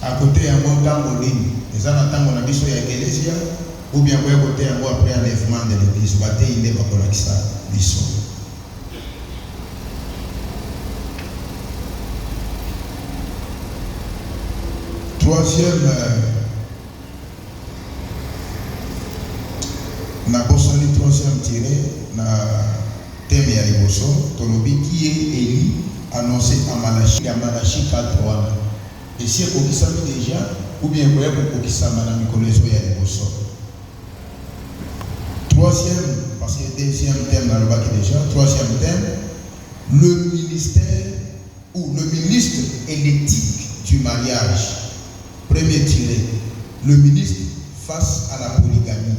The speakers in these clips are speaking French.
à côté un bon temps en ligne. Les gens attendent qu'on a mis sur l'Église, ou bien à côté un bon après enlèvement de l'Église. Bâté, il n'est pas pour ça. Troisième, na bosani troisième tiré, na thème ya liboso, tolobi qui est Élie annoncé à Malachi 4:1. Et si vous avez déjà, ou bien vous avez na mikolozo ya liboso. Troisième, parce que deuxième thème dans le bac déjà, troisième thème, le ministère ou le ministre et l'éthique du mariage. Premier tiré, le ministre face à la polygamie.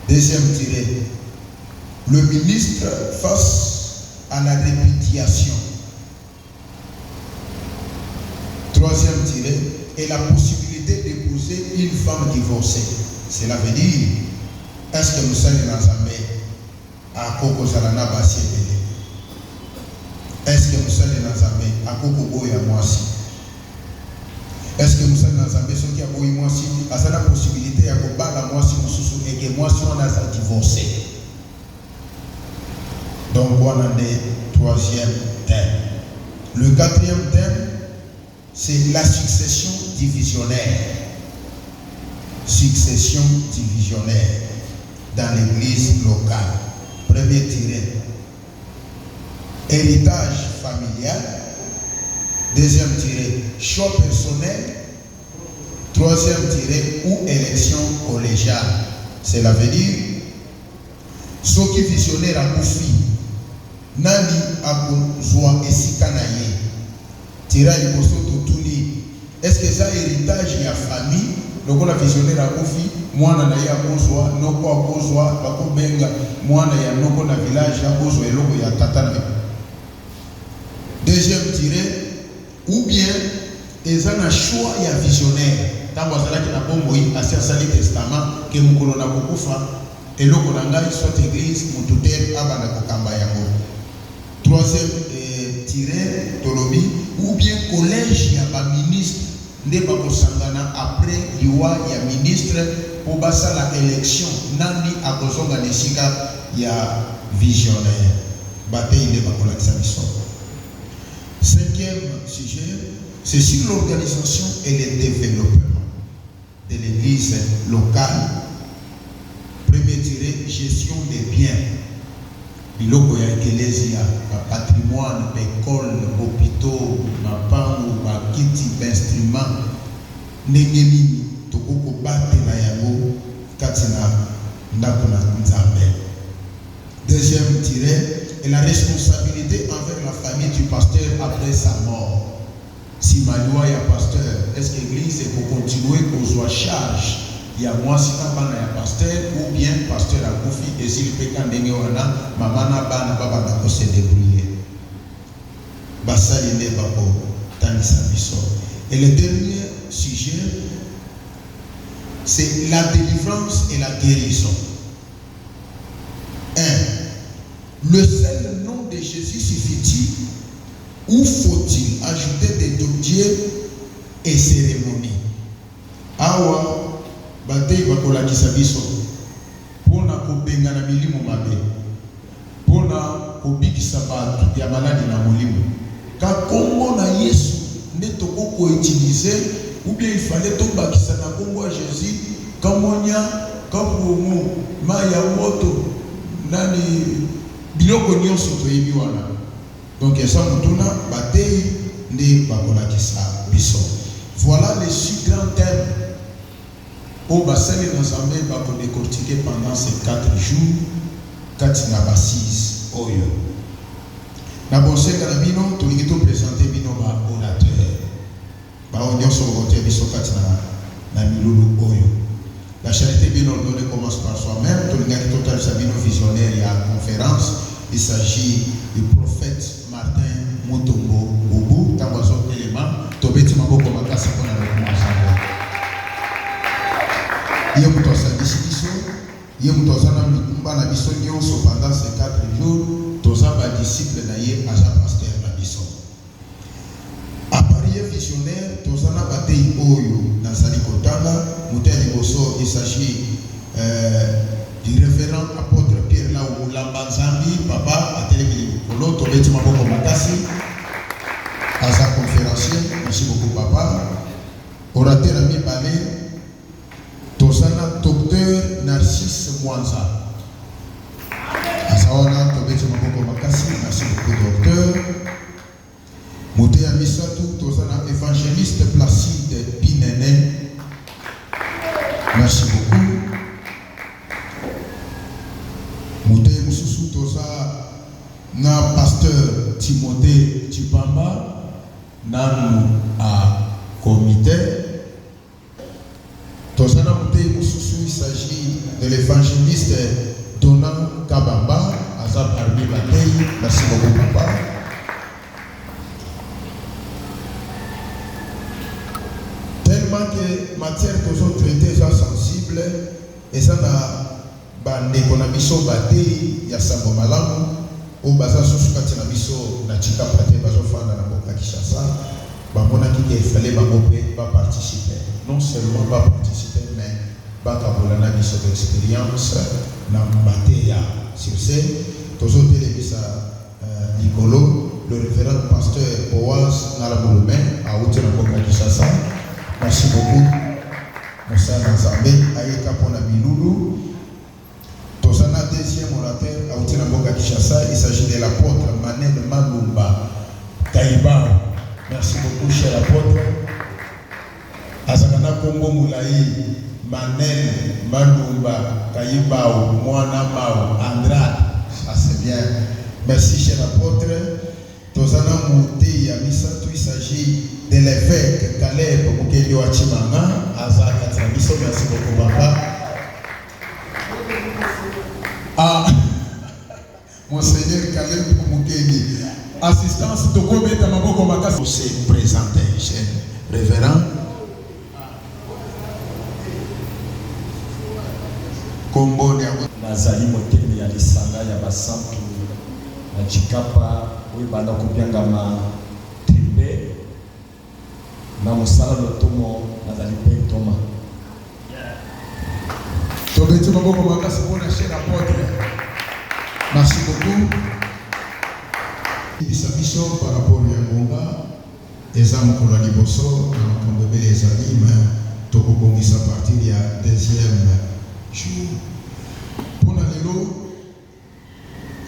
Deuxième tiré, le ministre face à la répudiation. Troisième tiré, et la possibilité d'épouser une femme divorcée. Cela veut dire, est-ce que nous sommes dans un à Koko Zalana Bassi? Est-ce que nous sommes dans un à Koko Boya Moisi? Est-ce que nous sommes dans un maison qui a beau moi si à ça la possibilité à combattre moi si nous et que moi si on a divorcé. Donc voilà le troisième thème. Le quatrième thème, c'est la succession divisionnaire. Succession divisionnaire dans l'église locale. Premier tiré. Héritage familial. Deuxième tiré, choix personnel. Troisième tiré, ou élection collégiale. Cela veut dire, ceux qui visionnaient à Koufi, Nani Akouzwa et Sikanaye, Tira et Posto Totuni, est-ce que ça héritage et à famille, donc on a visionnaire à Koufi, moi na ya Akouzwa, Noko Akouzwa, Bako Benga, moi na ya Noko na village Akouzwa et Loko ya Tatana. Deuxième tiré, ou bien ils ont un choix et un visionnaire. Dans le Ancien Testament, que nous avons beaucoup fait, et nous avons soit église, nous avons troisième tiré, Tolobi, ou bien collège, il y a un ministre, après il y a un ministre, pour la élection, Nandi a besoin il y a visionnaire. Bataille de Bakola. Cinquième sujet, c'est sur l'organisation et le développement de l'église locale. Premier tiré, gestion des biens. Biloko ya ecclésia, patrimoine, école, hôpitaux, mapango, bakiti, instruments, nengeni, tokoko bate na yango, katina, ndakona nzambe. Deuxième tiré, et la responsabilité envers la famille du pasteur après sa mort. Si Maloua est pasteur, est-ce que l'église est pour continuer qu'on soit charge? Il y a moi si un pasteur ou bien pasteur à Koufi et s'il peut qu'un dénéwana, maman n'a pas de se débrouiller. Bassali n'est pas pour Tanissa Bissot. Et le dernier sujet, c'est la délivrance et la guérison. 1. Le seul nom de Jésus suffit-il ou faut-il ajouter des dossiers et cérémonies? Awa, batei bakola kisabiso. Pona kobenga na milimo mabe. Pona kobikisa batu ya maladi na molimo. Ka kombo na Yesu nde tokoko utiliser ou bien il fallait tobakisa na kombo Jésus kamonya kapomo maya moto nani biloko nyonso toyebi wana. Donc ça mutuna batei nde bakola kisa biso. Voilà les 6 grands thèmes au bassin de l'ensemble pour décortiquer pendant ces 4 jours 4 nabasis oyo. Na bonse karabino tolingi to présenter bino ba orateur. Ba onyo so côté biso 4 na milulu oyo. La charité bien ordonnée commence par soi-même. Tolingi total sabino visionnaire et à conférence. Il s'agit du prophète Martin Mutombo Boubou, Tambazo élément, Tobeti Maboko Makasi pour la recommandation. Il y a un Biso, il y a un Biso pendant ces 4 jours, tous les disciples d'ailleurs, agent pasteur Biso. À Paris visionnaire, tozana batei oyo nazali kotanga moteur liboso. Il s'agit du révérend apôtre Pierre Lau Lambanzambi, papa atelemi likolo tobeti maboko makasi aza conférencier. Merci beaucoup papa. Orateur ami balé tozana docteur Narcisse Mwanza azaona tobeti maboko makasi. Merci beaucoup docteur. Moté à Misatou, tozana évangéliste Placide Pinene. Merci beaucoup. Moté Moussou toza na pasteur Timothée Chipamba nanu à comité. Tozana Moté Moussou, il s'agit de l'évangéliste Donald Kabamba Azab Arbi Batei. Merci beaucoup papa. Tellement que matière que vous traitez est sensible et ça n'a pas biso bate ya sambo malamu o baza susu kati na biso na chika pate bazo fanda na boka Kinshasa bamona ki fallait bango pe ba participer, non seulement pas participer mais ba kabola na biso d'expérience na bate ya sur ce tozo telebisa Nicolo le révérend pasteur Boaz Nalaboulomé a outé na boka Kinshasa. Merci beaucoup. Moussa Nazambe ayeka pona bilulu. Tozana deuxième orateur à outé na boka Kinshasa. Il s'agit de l'apôtre Manel Malumba Taïba. Merci beaucoup cher apôtre. Azakana Kombo Moulaï Manel Malumba Taïba Mwana Mao Andrade. Ça c'est bien. Merci cher apôtre. Tozana Mouté Yamisa, il s'agit de l'évêque Caleb Mukeli Wachimanga, Azaka Tramiso. Merci beaucoup papa. Ah, Monseigneur Caleb Mukeli. Assistance Toko Beta Maboko Makas. Vous se présenter, cher révérend. Kombo Nazali Motemi ya Lisanga ya Basantu na Chikapa oyo banda kopiangama tembe na mosala lotomo nazali pe toma. Tobeti maboko makasi mpona cher apôtre. Merci beaucoup. Ibisa biso par rapport ya ngonga eza mokolo ya liboso na makambo ebele ezali me tokobongisa partir ya deuxième jour. Mpona lelo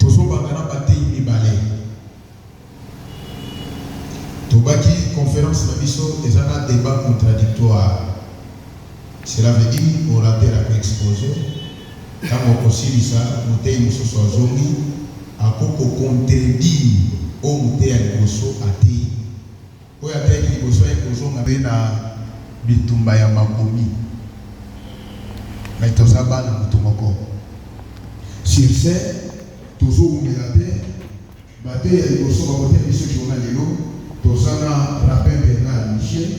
tozobanga na batei mibale. Tobaki conférence na biso eza na débat contradictoire. Cela veut dire orateur a exposé ntango okosilisa motei mosusu azongi akoko contredire oyo motei ya liboso atei. Oyo ateyaki liboso aye kozonga mpe na bitumba ya makomi me toza bana moto moko. Sur ce tozowumela te batei ya liboso bakotia biso journal lelo toza na Rabin Bernard Michel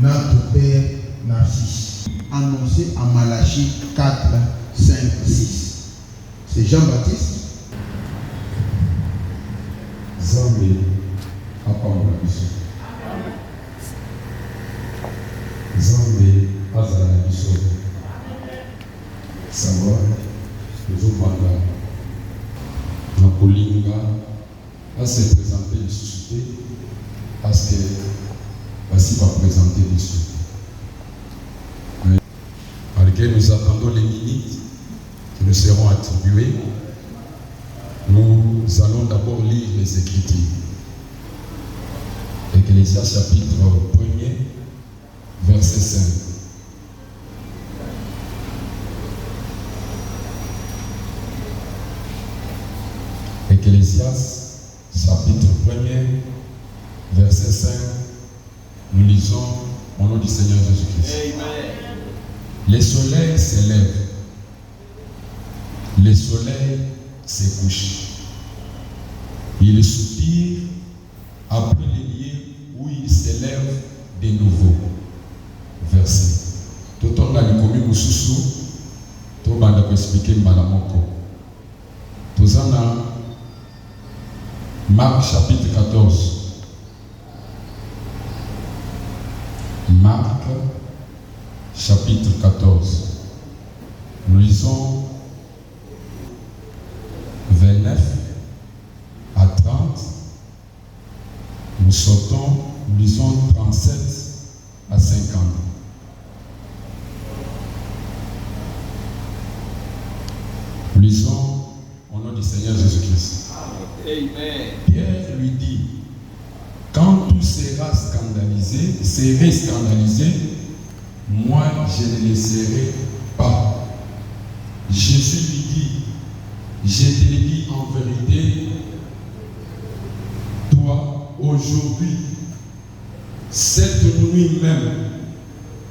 na Docteur Narcisse annoncé à Malachie 4, 5, 6. C'est Jean-Baptiste. Zambe apambola biso. Zambe azala na biso. Savoir tozobanda na kolinga ase présenter lisusu te parce que basi baprésenter biso. Malgré nous attendons les minutes qui nous seront attribuées, nous allons d'abord lire les Écritures. Ecclésias chapitre 1er, verset 5. Ecclésias chapitre 1er, verset 5. Nous lisons au nom du Seigneur Jésus-Christ. Amen. Les soleils s'élèvent, les soleils se couchent. Il soupire après les lieux où il s'élève de nouveau. Verset. Tout on a les commis mususu, tout le monde a expliqué malamoko. Tout on a Marc chapitre 14. Marc, chapitre 14. Nous lisons 29 à 30. Nous sautons, nous lisons 37 à 50. Nous lisons au nom du Seigneur Jésus-Christ. Amen. Pierre lui dit, quand tu seras scandalisé, moi je ne le serai pas. Jésus lui dit, je te le dis en vérité, toi aujourd'hui, cette nuit même,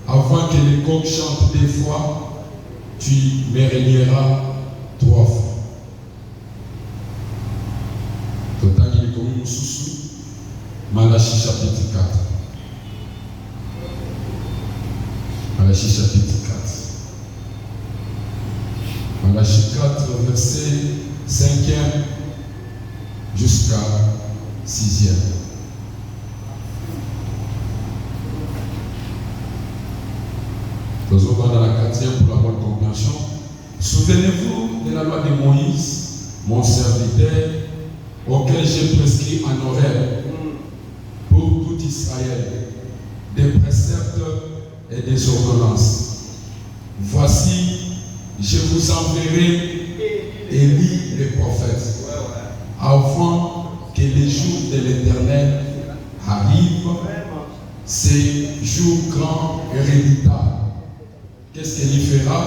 avant que les coqs chantent des fois, tu me renieras 3 fois. Totangi comme Moussoussou, Malachie chapitre 4. Malachie chapitre 4. Malachie 4, verset 5e jusqu'à 6e. Nous sommes dans la 4e pour la bonne compréhension. Souvenez-vous de la loi de Moïse, mon serviteur, auquel j'ai prescrit en horaire pour tout Israël, des préceptes et des ordonnances. Voici, je vous enverrai Élie le prophète, avant que les jours de l'Éternel arrivent, ces jours grands et redoutables. Qu'est-ce qu'il y fera?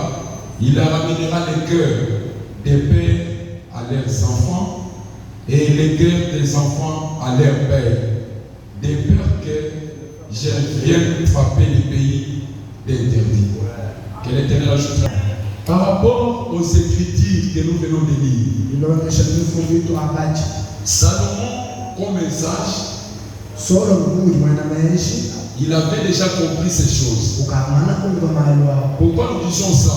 Il ramènera les cœurs des pères à leurs enfants et les cœurs des enfants à leurs pères, de peur que je vienne frapper les pays d'interdit. Que l'Éternel ajoute. Par rapport aux Écritures que nous venons de lire, Salomon, comme sage, il avait déjà compris ces choses. Pourquoi nous disons ça?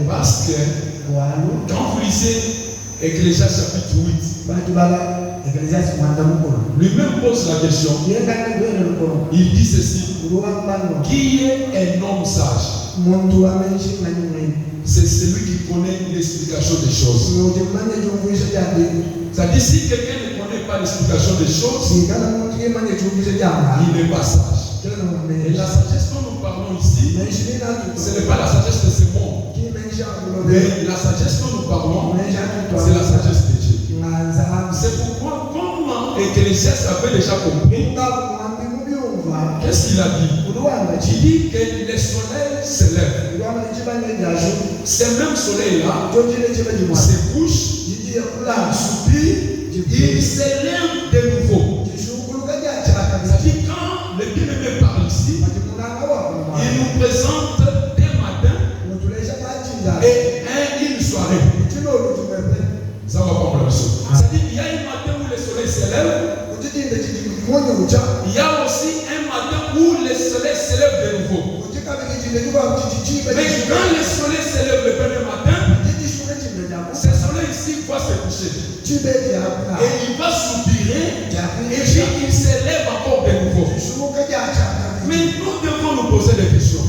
Parce que quand vous lisez Ecclésiaste chapitre 8, lui-même pose la question. Il dit ceci: qui est un homme sage? C'est celui qui connaît l'explication des choses. C'est-à-dire, si quelqu'un ne connaît pas l'explication des choses, il n'est pas sage. Et la sagesse dont nous parlons ici, ce n'est pas la sagesse de ce monde. Mais la sagesse dont nous parlons, c'est la sagesse de Dieu. C'est pourquoi, comme Ecclésiaste avait déjà compris, qu'est-ce qu'il a dit? Il dit que le soleil se lève. Ce même soleil-là se couche, il soupire, il se lève de nouveau. C'est-à-dire, quand le bien-aimé parle ici, il nous présente des matins et une soirée. Ça va pas pour la chose. C'est-à-dire, il y a un matin où le soleil se lève. Il y a aussi un matin où le soleil se lève de nouveau. Mais quand le soleil se lève le premier matin, ce soleil ici va se coucher. Et il va soupirer. Et puis il se lève encore de nouveau. Mais nous devons nous poser des questions.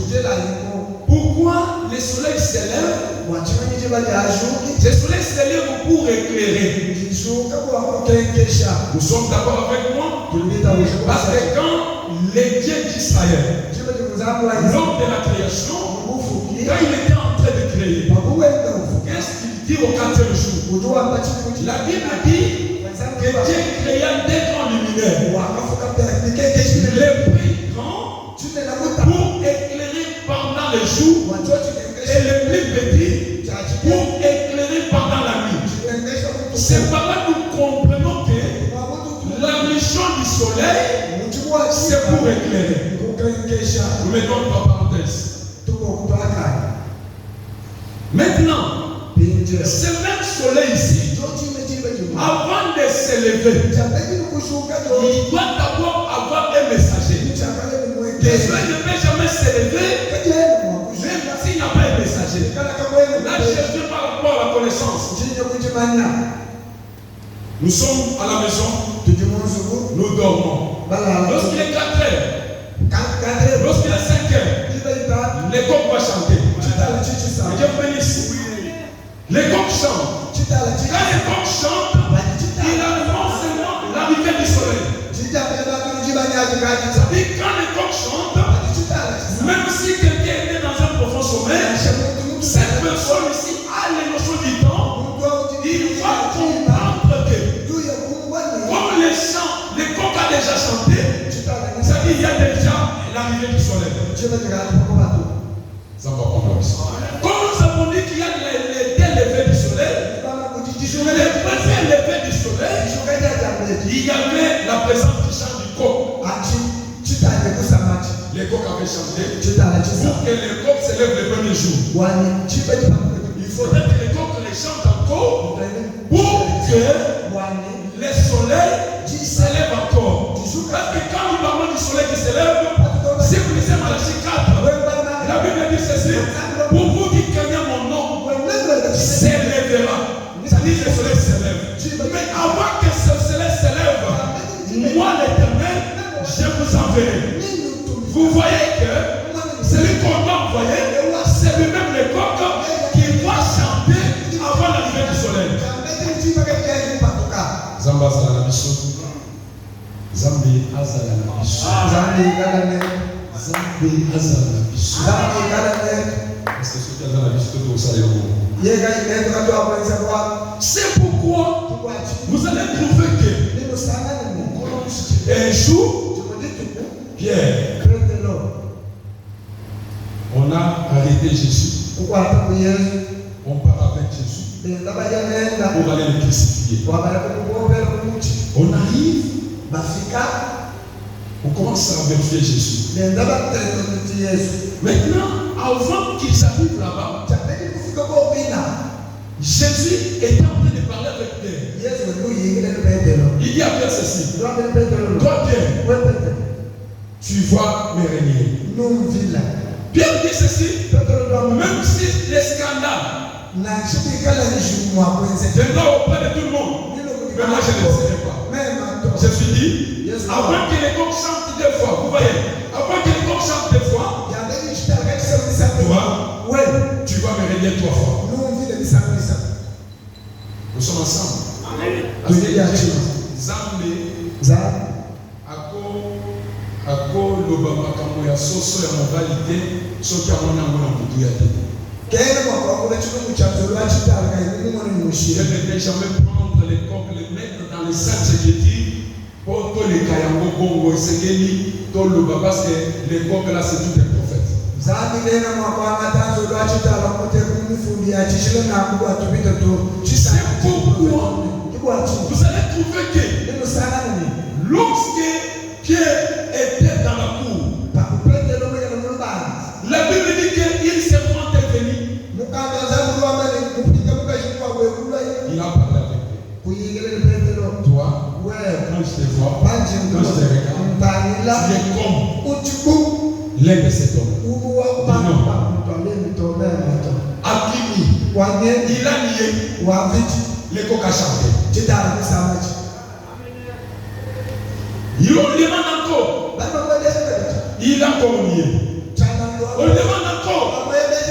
Pourquoi le soleil se lève? Le soleil se lève pour éclairer. Nous sommes d'accord avec moi? Parce que quand les dieux d'Israël, lors de la création, quand il était en train de créer, qu'est-ce qu'il dit au 4e jour? La Bible dit que Dieu créa des grands luminaires. Les plus grands pour éclairer pendant le jour et les plus petits pour éclairer pendant la nuit. C'est par là que nous comprenons que la mission du soleil, c'est pour éclairer. Nous mettons une parenthèse. Maintenant, ce même soleil ici, avant de se lever, il doit d'abord avoir un messager. Le soleil ne peut jamais se lever, même s'il n'y a pas un messager. Là, je viens par rapport à la connaissance. Nous sommes à la maison, nous dormons. Lorsqu'il est 4 heures, C'est-à-dire quand les coqs chantent, même si quelqu'un est dans un profond sommeil, cette personne ici a les notions du temps. Il va comprendre que comme les chants, les coqs a déjà chanté, c'est-à-dire il y a déjà l'arrivée du soleil. Ça va prendre la mission. Comme nous avons dit qu'il y a les levées du soleil, les premiers levées du soleil, il y avait la présence du chant du coq. Les coqs avaient chanté pour que les coqs s'élèvent le premier jour. Il faudrait que les coqs les chantent encore pour que le soleil s'élève encore. Parce que quand nous parlons du soleil qui s'élève, si vous lisez Malachie 4, la Bible dit ceci: pour vous qui craignez mon nom, s'élèvera. C'est-à-dire que le soleil s'élève. Mais avant que ce soleil s'élève, moi l'éternel, je vous enverrai. Vous voyez que celui qu'on doit envoyer, c'est lui-même le coq qui va chanter avant l'arrivée du soleil. Zamba azala na biso. Zambi azala na biso. Zambi azala na biso. Parce que ce qui azala na biso tout ça c'est pourquoi vous allez trouver que un jour, Pierre, on a arrêté Jésus. On part avec Jésus pour aller le crucifier. On arrive, on commence à vérifier Jésus. Maintenant, avant qu'ils arrivent là-bas, Jésus est en train de parler avec Pierre. Il dit à Pierre ceci: toi Pierre, tu vas me régner. Pierre dit ceci: même si les scandales viendront auprès de tout le monde, mais moi je ne le serai pas. Jésus dit, avant que les coqs chantent deux fois, vous voyez, avant que les coqs chantent deux fois, toi, tu vas me régner trois fois. Nous sommes ensemble. Zambe ako loba makambo ya soso ya mobali te soki amona yango na mutu ya te. Je ne vais jamais prendre les coqs, les mettre dans les sacs écritures pour que les kayango bongo esengeli to loba parce que les coqs là c'est tout un prophète. C'est pourquoi vous allez trouver que lorsque Pierre était dans la cour, la Bible dit qu'il s'est intervenu. Il a parlé avec toi. Toi, quand je te vois, quand je te regarde, tu es comme l'un de ces hommes. Akimi, il a nié. Les coqs a chanté. Il demande encore. Il a encore nié. On demande encore.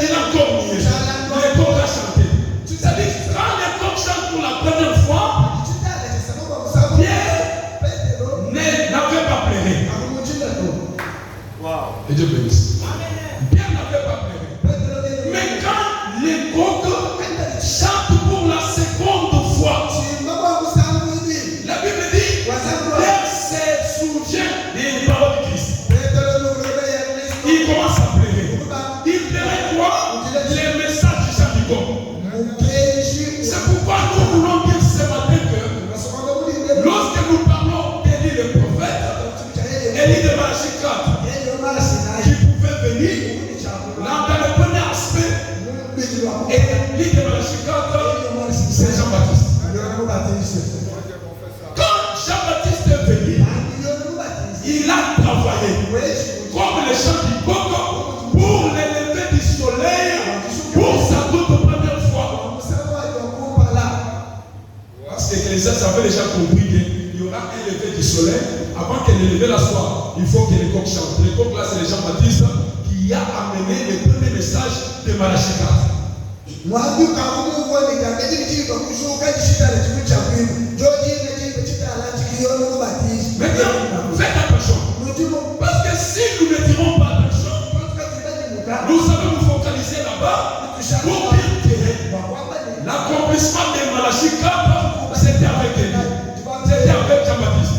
Il a encore nié. Les coqs a chanté. C'est-à-dire, quand les coqs chantent pour la première fois, Pierre n'avait pas pleuré. Et Dieu bénisse. Pierre n'avait pas pleuré. Mais quand les coqs chantent pour la seconde fois, la Bible dit, Pierre se souvient des paroles de Christ. Il commence à pleurer. Il pleurait quoi? Les messages du chant du coq. C'est pourquoi nous voulons dire ce matin que lorsque nous parlons d'Élie le prophète, Élie de Malachie 4, qui pouvait venir, là dans le premier aspect, et Élie de Malachie 4, c'est Jean-Baptiste. Quand Jean-Baptiste est venu, il a travaillé comme le chant du coq pour l'élever du soleil pour sa toute première fois. Parce que l'Ecclésiaste avait déjà compris qu'il y aura un lever du soleil. Avant que l'élevé la soit, il faut que les coqs chantent. Les coqs là, c'est les Jean-Baptiste qui a amené le premier message de Malachie 4. Maintenant, faites attention. nous allons nous focaliser là-bas pour dire que l'accomplissement de Malachie 4, c'était avec Élie. C'était avec Jean-Baptiste.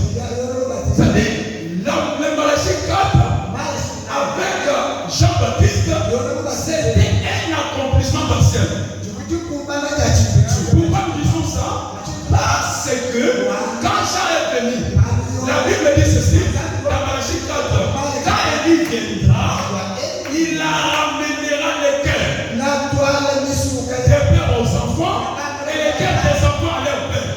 C'est-à-dire, le Malachie 4, avec Jean-Baptiste, c'était un accomplissement partiel. Pourquoi nous disons ça? Parce que quand Jean est venu, la Bible dit ceci, dans Malachie 4, quand Élie viendra, il ramènera les cœurs des pères aux enfants et les cœurs des enfants à leurs pères.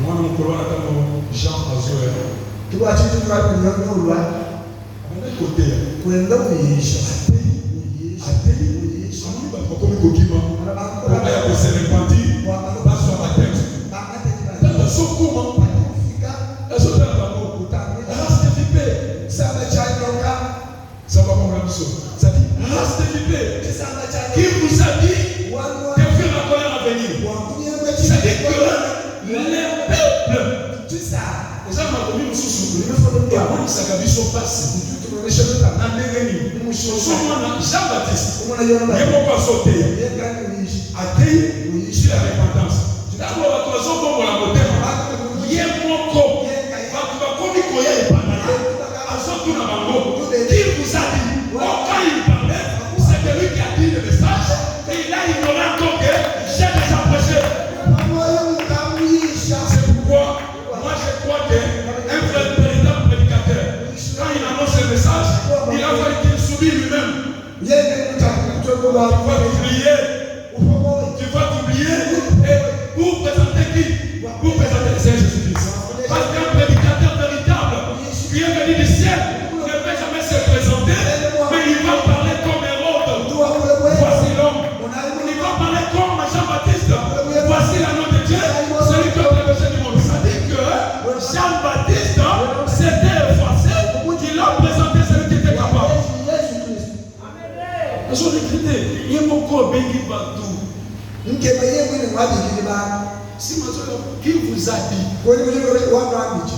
Moi, mon colon attend Jean Azoé. Tu vois, tu dois le côté. Qui vous a dit que fuir la colère à venir? C'est-à-dire que les peuples, ça m'a donné une sous-soupe. Et avant, il s'est gagné son passé. Jean-Baptiste, il ne faut pas sauter. Athée, sur la repentance. D'abord, la toison comme la beauté, il y a mon corps. Qui vous a dit? Quand il parlait, c'est lui qui a dit le message. Et il a ignoré encore que j'ai déjà prêché. C'est pourquoi moi je crois qu'un véritable prédicateur, quand il annonce le message, il a fallu qu'il s'oublie lui-même. Tu vas t'oublier et pour présenter qui? Pour présenter le Seigneur Jésus-Christ. Parce qu'un prédicateur véritable qui est venu du ciel ne peut jamais se présenter, mais il va parler comme Hérode. Voici l'homme. Il va parler comme Jean-Baptiste. Voici l'agneau de Dieu, celui qui a le péché du monde. Ça dit que Jean-Baptiste s'était effacé, il a présenté celui qui était capable. Je vais l'écrire. Il y a mon corps béni partout. Si qui vous a dit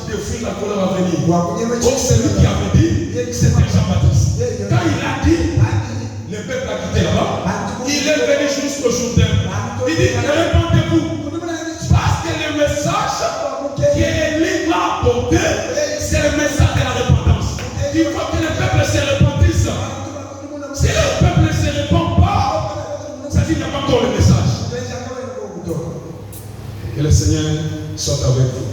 de fuir la colère à venir? Donc celui qui avait dit, c'était Jean-Baptiste. Quand il a dit, le peuple a quitté là-bas. Il est venu jusqu'au Jourdain. Il dit, répondez-vous. Parce que le message qu'Élie va apporter, c'est le message de la repentance. Il faut que le peuple se repentisse. Si le peuple ne se répand pas, ça dit qu'il n'y a pas encore le message. Que le Seigneur soit avec vous.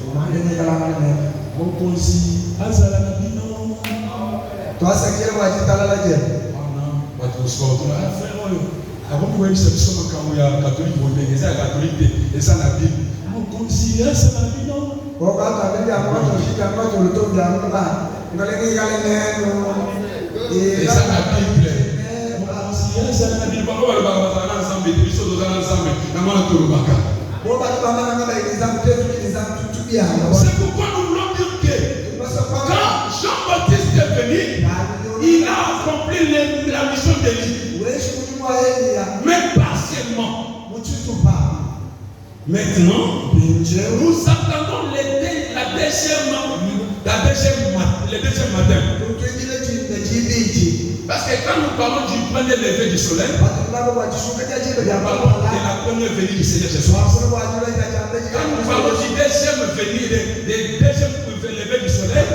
C'est pourquoi nous voulons dire que quand Jean-Baptiste est venu, il a accompli la mission d'Élie, mais partiellement. Maintenant, nous attendons le deuxième matin. Parce que quand nous parlons du premier lever du soleil, nous parlons de la première venue du Seigneur Jésus. Quand nous parlons du deuxième lever du soleil,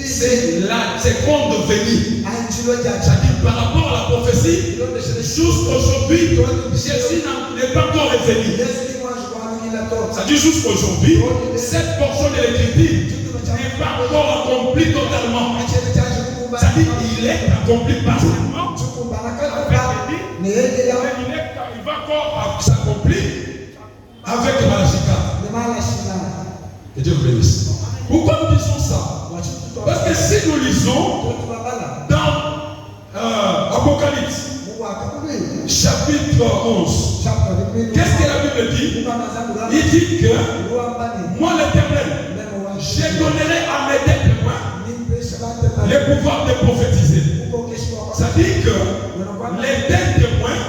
c'est la seconde venue. C'est-à-dire par rapport à la prophétie, jusqu'aujourd'hui, Jésus n'est pas encore revenu. C'est-à-dire jusqu'aujourd'hui, cette portion de l'écriture n'est pas encore accomplie totalement. C'est-à-dire qu'il est accompli partiellement. Il va encore s'accomplir avec Malachie 4. Que Dieu vous bénisse. Pourquoi nous disons ça? Parce que si nous lisons dans Apocalypse, chapitre 11, qu'est-ce que la Bible dit? Il dit que moi l'Éternel, je donnerai à mes témoins le pouvoir de prophétiser. C'est-à-dire que les témoins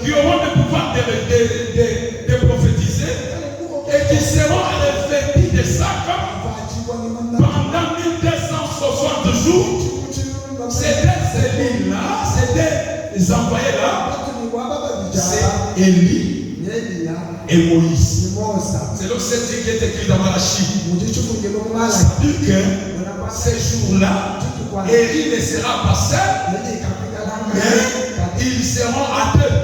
qui auront le pouvoir de prophétiser et qui seront revêtis de sacs pendant 1260 les envoyés là, c'est Élie et Moïse. C'est donc cette qui est écrit dans Malachie. Ça dit que ces jours-là, Élie ne sera pas seul, mais ils seront à deux.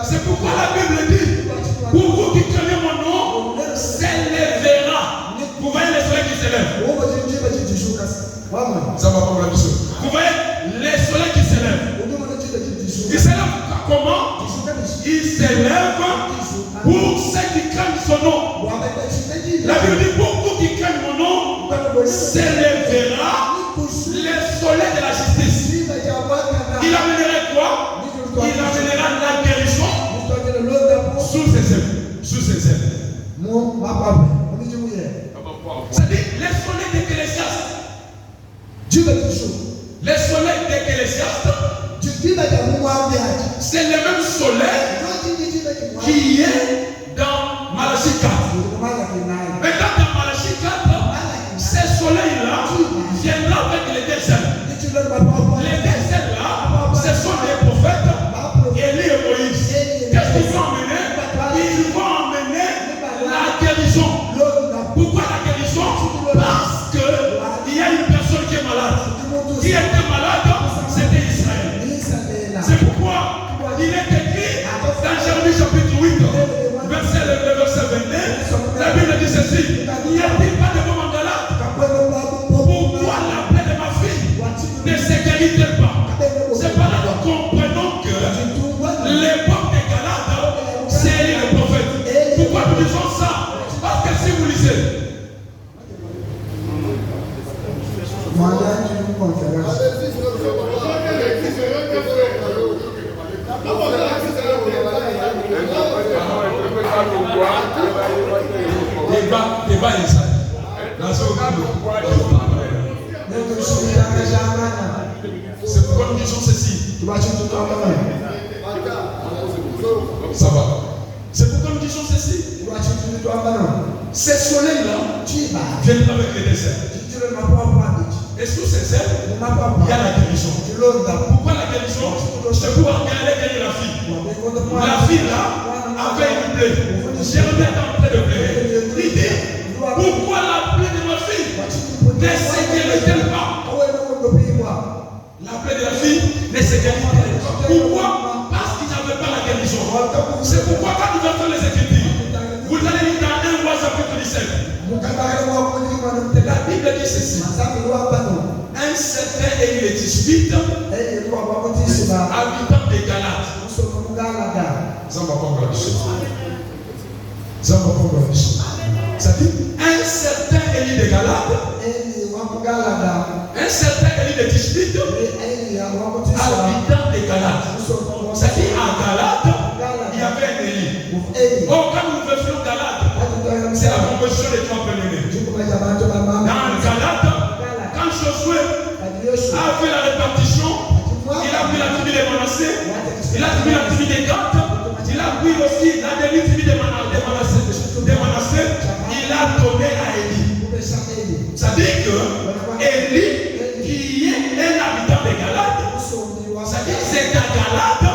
C'est pourquoi la Bible dit, pour vous qui connaissez mon nom, s'élèvera. Vous voyez les soleils qui s'élèvent. Ça va pas la mission. Vous voyez les soleils qui s'élèvent. Ils s'élèvent comment? Ils s'élèvent pour ceux qui craignent son nom. La Bible dit, pour vous qui craignent mon nom, s'élèvera le soleil de la justice. Il amènerait quoi? Il amènera la guérison sous ses ailes. Sous ses ailes. C'est-à-dire les soleils d'Ecclésiaste. Les soleils d'Ecclésiaste, c'est le même soleil qui est dans Malachie 4. Maintenant, dans Malachie 4, ces soleils-là viendront avec les deux ailes. Les deux ailes-là, ce sont des prophètes, Élie et Moïse. Qu'est-ce qu'ils vont emmener? Ils vont emmener la guérison. Pourquoi la guérison? Parce qu'il y a une personne qui est malade. Qui était malade, c'était Israël. C'est pourquoi il est écrit dans Jérémie chapitre 8, verset 22, la Bible dit ceci: n'y a-t-il pas de bon en Galate? Pourquoi la plaie de ma fille ne se guérit-elle pas? C'est par là que nous comprenons que l'époque des Galates, c'est le prophète. Pourquoi nous disons ça? Parce que si vous lisez, débat inside. C'est pourquoi nous disons ceci. Ça va. C'est pourquoi nous disons ceci. Ces soleils-là viennent avec les déserts. Et sous ces ailes, il y a la guérison. Pourquoi la guérison? C'est pour regarder gagner la fille. La fille là avait une plaie. Jérémie est en train de pleurer. Il dit, pourquoi la plaie de ma fille ne se guérit-elle pas? La plaie de la fille ne se guérit-elle pas. Pourquoi? Parce qu'ils n'avaient pas la guérison. C'est pourquoi quand nous avons les Écritures, vous allez lire dans 1 Roi chapitre 17. La Bible dit ceci: un certain Élie le Tishbite, habitant des Galates. Ça dit un certain Élie de Galates, un certain Élie de Tishbite, habitant des Galates. Ça dit à Galates, il y avait un Élie. Oh, quand nous faisons Galates, c'est la proposition des trois premiers. Dans Galates, quand Josué a fait la répartition, il a pris la tribu de Manassé, il a pris la tribu de Gad, il a pris aussi la demi-tribu de Manassé, il a donné à Élie. Ça dit que Élie, qui est un habitant de Galates, ça dit que c'est à Galates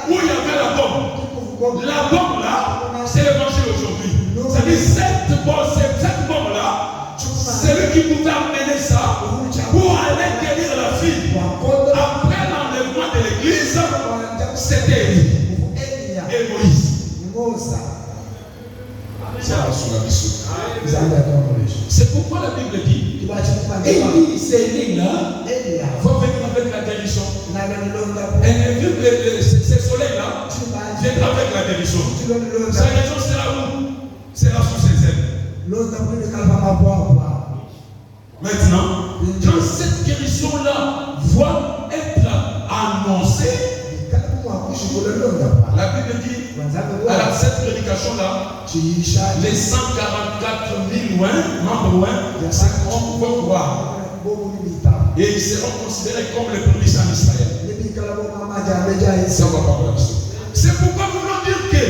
où il y avait la bombe. La bombe là, c'est l'évangile aujourd'hui. Ça dit cette bombe-là, c'est lui qui pouvait amener ça pour aller guérir la fille. Après l'enlèvement de l'église, c'était Élie et Moïse. C'est pourquoi la Bible dit Élie, c'est Élie là, faut venir avec la guérison. Et ces soleils-là viennent avec la guérison. Sa guérison sera où? Sera sous ses ailes. Maintenant, quand cette guérison-là va être annoncée, la Bible dit, alors cette prédication-là, les 144 000 membres vont croire. Et ils seront considérés comme les prémices en Israël. C'est pourquoi nous voulons dire que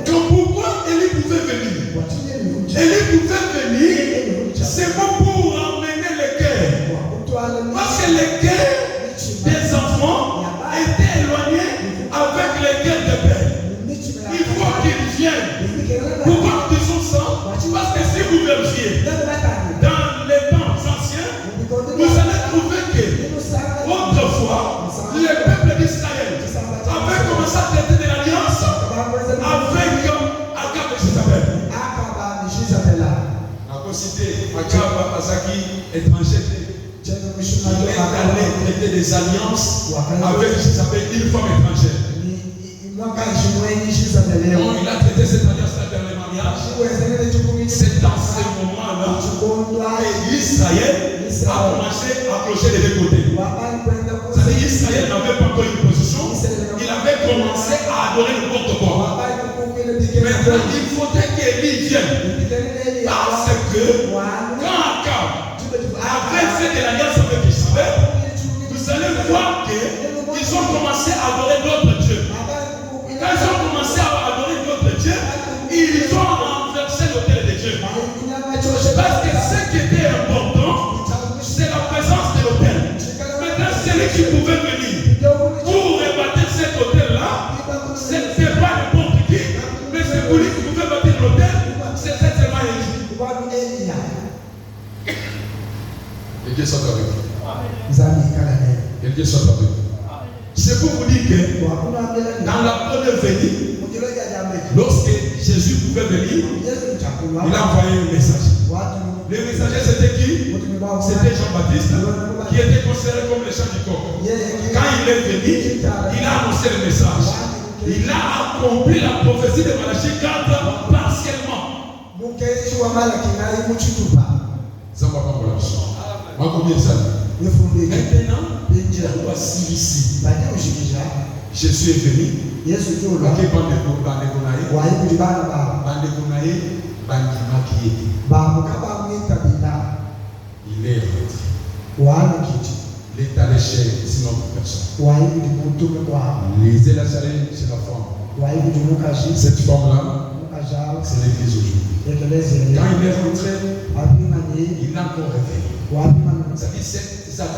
pourquoi Élie pouvait venir. Élie pouvait venir, c'est bon pour emmener le cœur. Parce que le cœur des enfants est vérifier, dans les temps anciens, vous allez trouver que autrefois, le peuple d'Israël avait commencé à traiter de l'alliance avec Akab et Jézabel. À citer Akab, Azaki, étranger, il est allé traiter des alliances avec Jézabel, une femme étrangère. Donc, il a traité cette alliance-là vers le mariage. C'est dans ce moment-là que Israël a commencé à clocher des deux côtés. C'est-à-dire qu'Israël n'avait pas encore une position, il avait commencé à adorer le porte-corps. Maintenant, il faudrait qu'Élie vienne. Parce que quand Akab avait fait de l'alliance avec Israël, vous allez voir qu'ils ont commencé à adorer d'autres dieux. Quand ils ont commencé à adorer d'autres dieux, ils ont renversé l'autel de Dieu. Parce que ce qui était important, c'est la présence de l'autel. Maintenant, celui qui pouvait venir pour rebâtir cet autel-là, ce n'était pas n'importe qui, mais c'est pour lui qui pouvait bâtir l'autel, c'était seulement Élie. Et Dieu soit avec vous. Et Dieu soit avec vous. C'est pour vous dire que dans la première venue, lorsque Jésus pouvait venir, il a envoyé un message. Le messager c'était qui? C'était Jean-Baptiste, qui était considéré comme le chant du coq. Quand il est venu, il a annoncé le message. Il a accompli la prophétie de Malachie 4 partiellement. Maintenant, voici ici. Jésus est venu. Il est l'état des chairs, sinon personne. Les Élazarènes, c'est la femme. Cette femme-là, c'est l'église aujourd'hui. Quand il est rentré, il n'a encore réveillé. Ça dit, c'est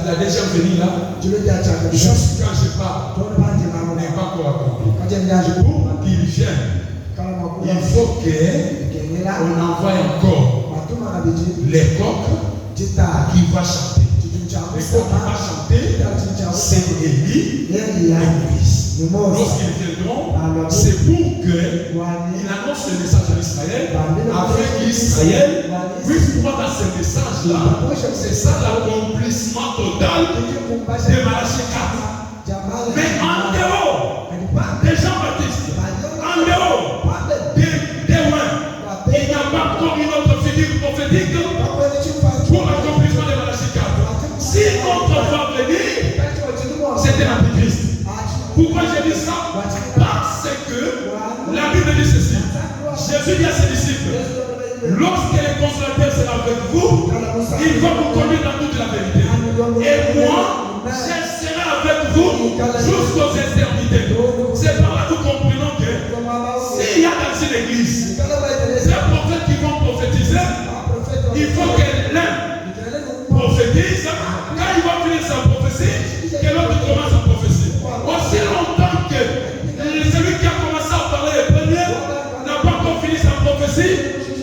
la deuxième venue là. Juste quand je parle, n'est pas encore accompli. Pour qu'il vienne, il faut qu'on envoie encore les coqs qui vont chanter. Les coqs qui vont chanter, c'est Élie et Moïse. Lorsqu'ils viendront, c'est pour qu'il annonce le message à Israël, afin qu'Israël puisse croire à ce message-là. C'est ça l'accomplissement total de Malachie 4. Mais en dehors de Jean-Baptiste, en dehors des loin, il n'y a pas encore une autre figure prophétique pour l'accomplissement de Malachie 4. Si notre va venir, c'était l'Antichrist. Pourquoi je dis ça? Parce que la Bible dit ceci. Jésus dit à ses disciples, lorsque le consolateur sera avec vous, il va vous conduire dans toute la vérité. Et moi, je serai avec vous jusqu'aux extrémités. C'est par là que nous comprenons que s'il y a dans une église des prophètes qui vont prophétiser, il faut que l'un prophétise. Quand il va finir sa prophétie, que l'autre commence à prophétiser. Aussi longtemps que celui qui a commencé à parler le premier n'a pas encore fini sa prophétie,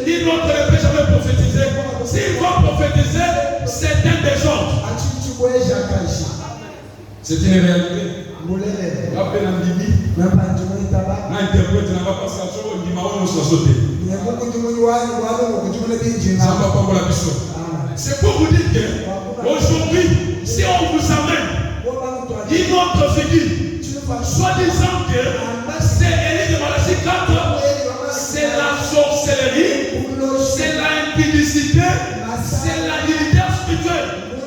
il n'autre ne peut jamais prophétiser. S'il va prophétiser, c'est un désordre. C'est une réalité. Appelle un bibi. N'interprète n'a pas passé à ça, on dit Maon soit sauté. C'est pour vous dire qu'aujourd'hui, si on vous amène une autre figure, soi-disant que c'est Élie de Malachie 4, c'est la sorcellerie, c'est l'impudicité, c'est l'adultère spirituel.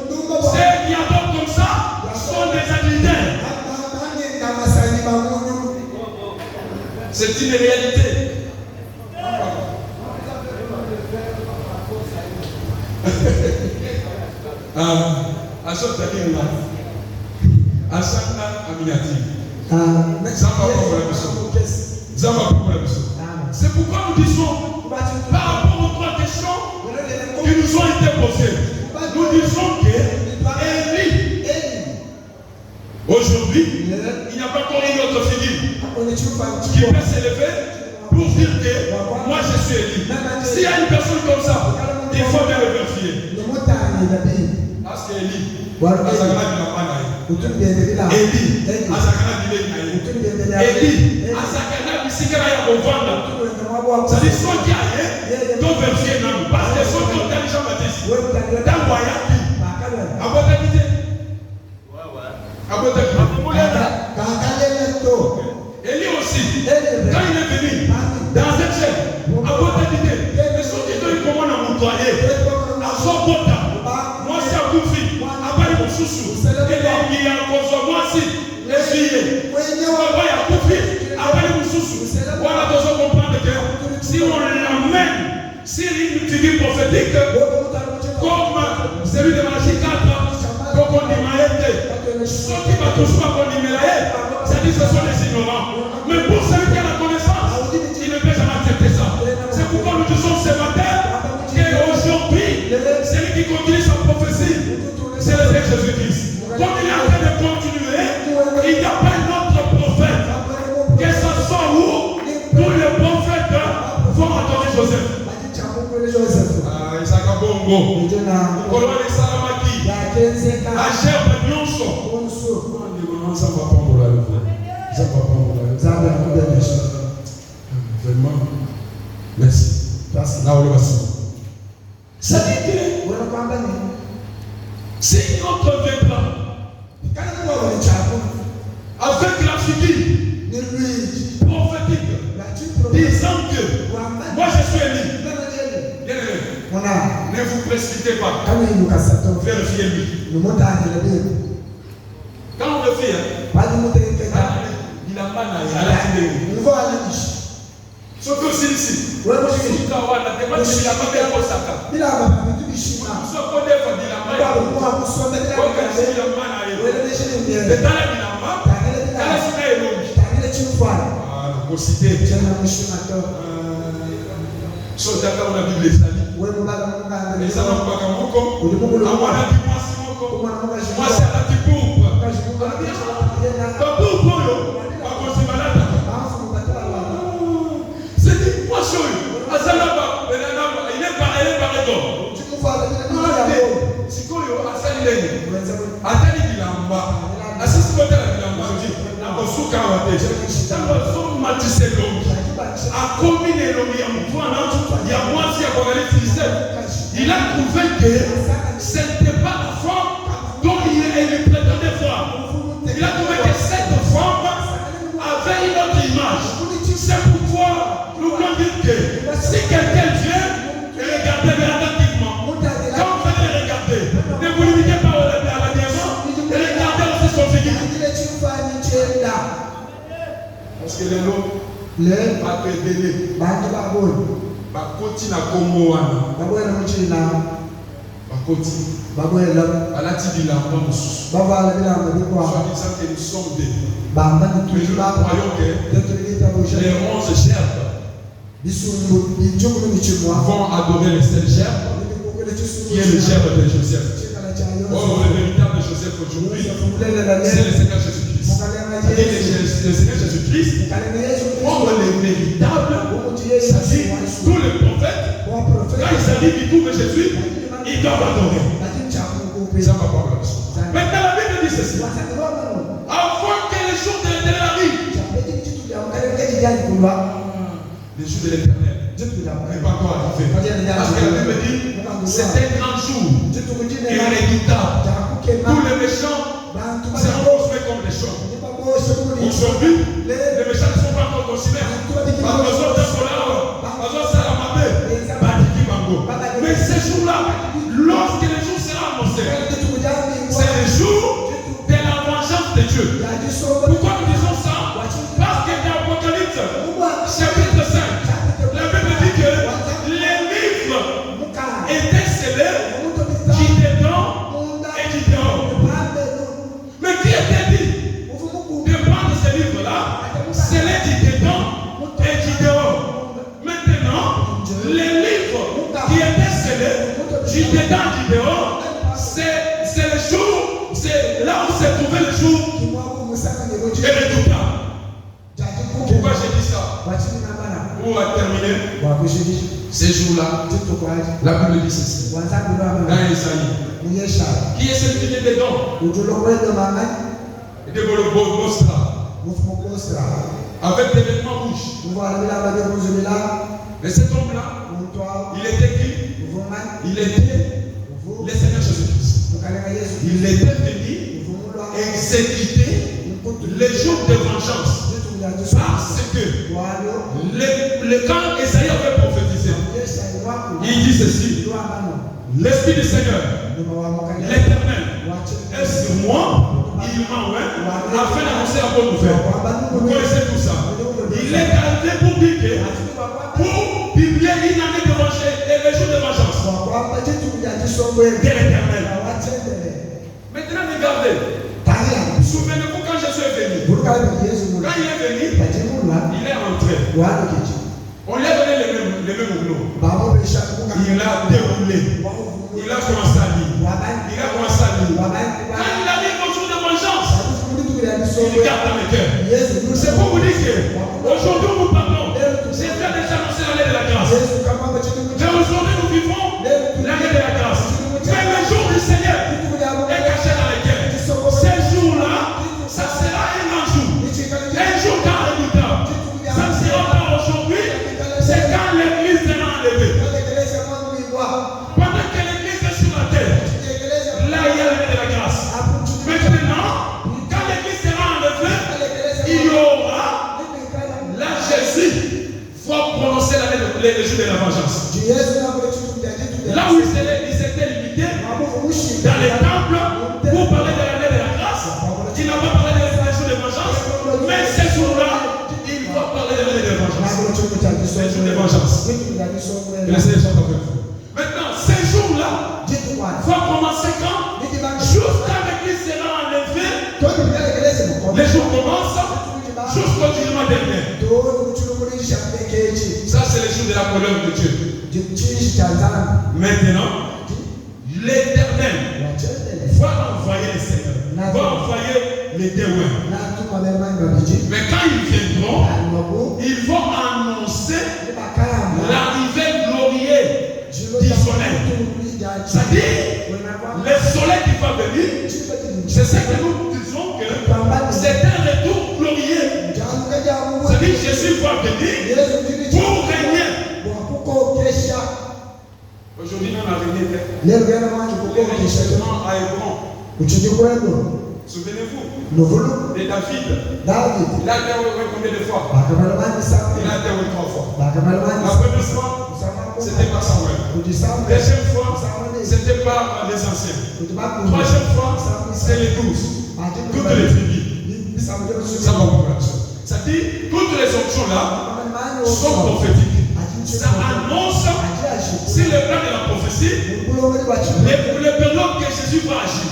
Ceux qui adorent comme ça sont des adultères. C'est une réalité. C'est pourquoi nous disons, par rapport aux trois questions qui nous ont été posées, nous disons que Élie, aujourd'hui, il n'y a pas encore une autre figure qui peut s'élever pour dire que moi je suis Élie. S'il y a une personne comme ça, il faut bien le vérifier. Parce qu'Élie, Azakana dit la panaï. Élie, Azakana dit la panaï. Élie, Azakana dit Sikara Yakovanda. Ça dit son qui a donc vérifier non. Parce que son qui a déjà baptisé. Dans Wayaki. Abotakité. Abotakité. Élie aussi, quand il est venu dans cette chaîne, Abotakité, les son qui doit comment on nettoyer. À son bota, moi c'est un coup de fille. Après mon chouchou, et il y a encore moi aussi, les filles. Après il y a coup de fille. Après mon chouchou, voilà dans son comprendre que si on l'amène, si une figure prophétique, comme celui de Magie 4, comme on dit Maïté, ceux qui va toujours pas qu'on dit Mélaïe, ça dit que ce sont les ignorants. Mais pour celui qui a la connaissance, il ne peut jamais accepter ça. C'est pourquoi nous disons ce matin qu'aujourd'hui, celui qui continue sa prophétie, c'est le Seigneur Jésus-Christ. Comme il est en train de continuer, il n'y a pas un autre prophète. Que ce soit où tous les prophètes vont adorer Joseph. Isaka Bongo, Kolwa de Salamaki, Acher Nyonso. Ça va pas pour la vie. Ça va pas pour la vie. Vraiment. Merci. Là où le bassin. Ça dit que c'est notre vêtement. Avec la figure prophétique, disant que moi je suis élu. Ne vous précipitez pas. Vérifiez-lui. Quand on le fait, il a mal à la télé. Sauf que c'est ici. Il a pas il a trouvé que ce n'était pas la forme dont il prétendait voir. Il a trouvé que cette forme avait une autre image. C'est pourquoi nous voulons dire que si quelqu'un vient et regarde attentivement, quand vous allez regarder, ne vous limitez pas à la diamant, et regardez aussi son figure. Parce que les lots, pas que délai. Bakoti na Congo wana. Bakoti. Alati bilamba mususu. Soi-disant que nous sommes des. Mais nous croyons que les 11 gerbes vont adorer le seul gerbe qui est le gerbe de Joseph. Oh, le véritable Joseph aujourd'hui, c'est le Seigneur Jésus-Christ. Et le Seigneur Jésus-Christ, comme le véritable, ça dit, tous les prophètes, quand ils arrivent, ils trouvent Jésus, ils doivent adorer. Ça va pas mal. Maintenant, la Bible dit ceci. Avant que les jours de l'éternel arrivent, les jours de l'éternel n'est pas encore arrivé. Parce que la Bible dit, c'est un grand jour, irréductible. Tous les méchants seront considérés comme des champs. Aujourd'hui, les méchants ne sont pas encore considérés. Mais ce jour-là, lorsque le jour sera annoncé, c'est le jour de la vengeance de Dieu. Pourquoi nous disons ça? Parce que dans l'Apocalypse, chapitre 5, la Bible dit que les livres étaient scellés, qui dedans et qui dehors. Mais qui était dit de prendre ces livres-là, scellés qui dedans et qui dehors? Maintenant, les livres qui étaient scellés, qui dedans et qui dehors, c'est le jour, c'est là où s'est trouvé le jour et le Pourquoi j'ai dit ça? Pour terminer, Ces jours-là, la Bible dit ceci. Dans Isaïe. Qui est celui qui est dedans? Avec des vêtements rouges. Mais cet homme-là, il était qui? Il était le Seigneur Jésus-Christ. Il était venu exécuter les jours de vengeance. Parce que quand Esaïe avait prophétisé, il dit ceci: l'Esprit du Seigneur, l'Éternel, est sur moi, il m'a oint afin d'annoncer la bonne nouvelle. Vous connaissez tout ça. Il est arrivé pour dire que pour publier une année de vengeance et les jours de vengeance de l'Éternel. Maintenant, regardez. Souvenez-vous quand Jésus est venu. Quand il est venu, il est entré. On lui a donné les mêmes rouleaux. Il a déroulé. Il a commencé à lire. Il a commencé à lire. Quand il arrive au jour de vengeance, il garde dans le cœur. C'est pour vous dire qu'aujourd'hui nous parlons. J'ai déjà annoncé l'année de la grâce. Mais aujourd'hui nous vivons l'année de la grâce. Mais le jour du Seigneur est caché dans les cœurs. Ces jours-là, ça sera un grand jour. Un jour quand redoutable. Ça ne sera pas aujourd'hui. C'est quand l'église sera enlevée. Pendant que l'église est sur la terre, là il y a l'année de la grâce. Maintenant, quand l'église sera enlevée, il y aura, là Jésus va prononcer les jours de la vengeance. Là où il s'était limité dans les temples pour parler de l'année de la grâce, il n'a pas parlé des jours de vengeance, mais ces jours-là, il va parler de l'année de vengeance. Les jours de vengeance. Maintenant, ces jours-là vont commencer quand? Juste quand l'église sera enlevée, les jours commencent jusqu'au jugement dernier. Ça, c'est le jour de la colère de Dieu. Maintenant, l'Éternel va envoyer les seigneurs, va envoyer les témoins. Mais quand ils viendront, ils vont annoncer l'arrivée glorieuse du soleil. C'est-à-dire, le soleil qui va venir, c'est ce que nous disons que c'est un retour glorieux. C'est-à-dire, Jésus va venir pour régner. Aujourd'hui, on a régné. Les régions à Hébron. Souvenez-vous de David. Il a été combien de fois? Il a été 3 fois. La première fois, c'était par Samuel. Deuxième fois, c'était par les anciens. Troisième fois, c'est les 12. Toutes les tribus. Ça va pour la chose. Ça dit, toutes les options là sont prophétiques. Ça annonce sur le plan de la prophétie les périodes que Jésus va agir.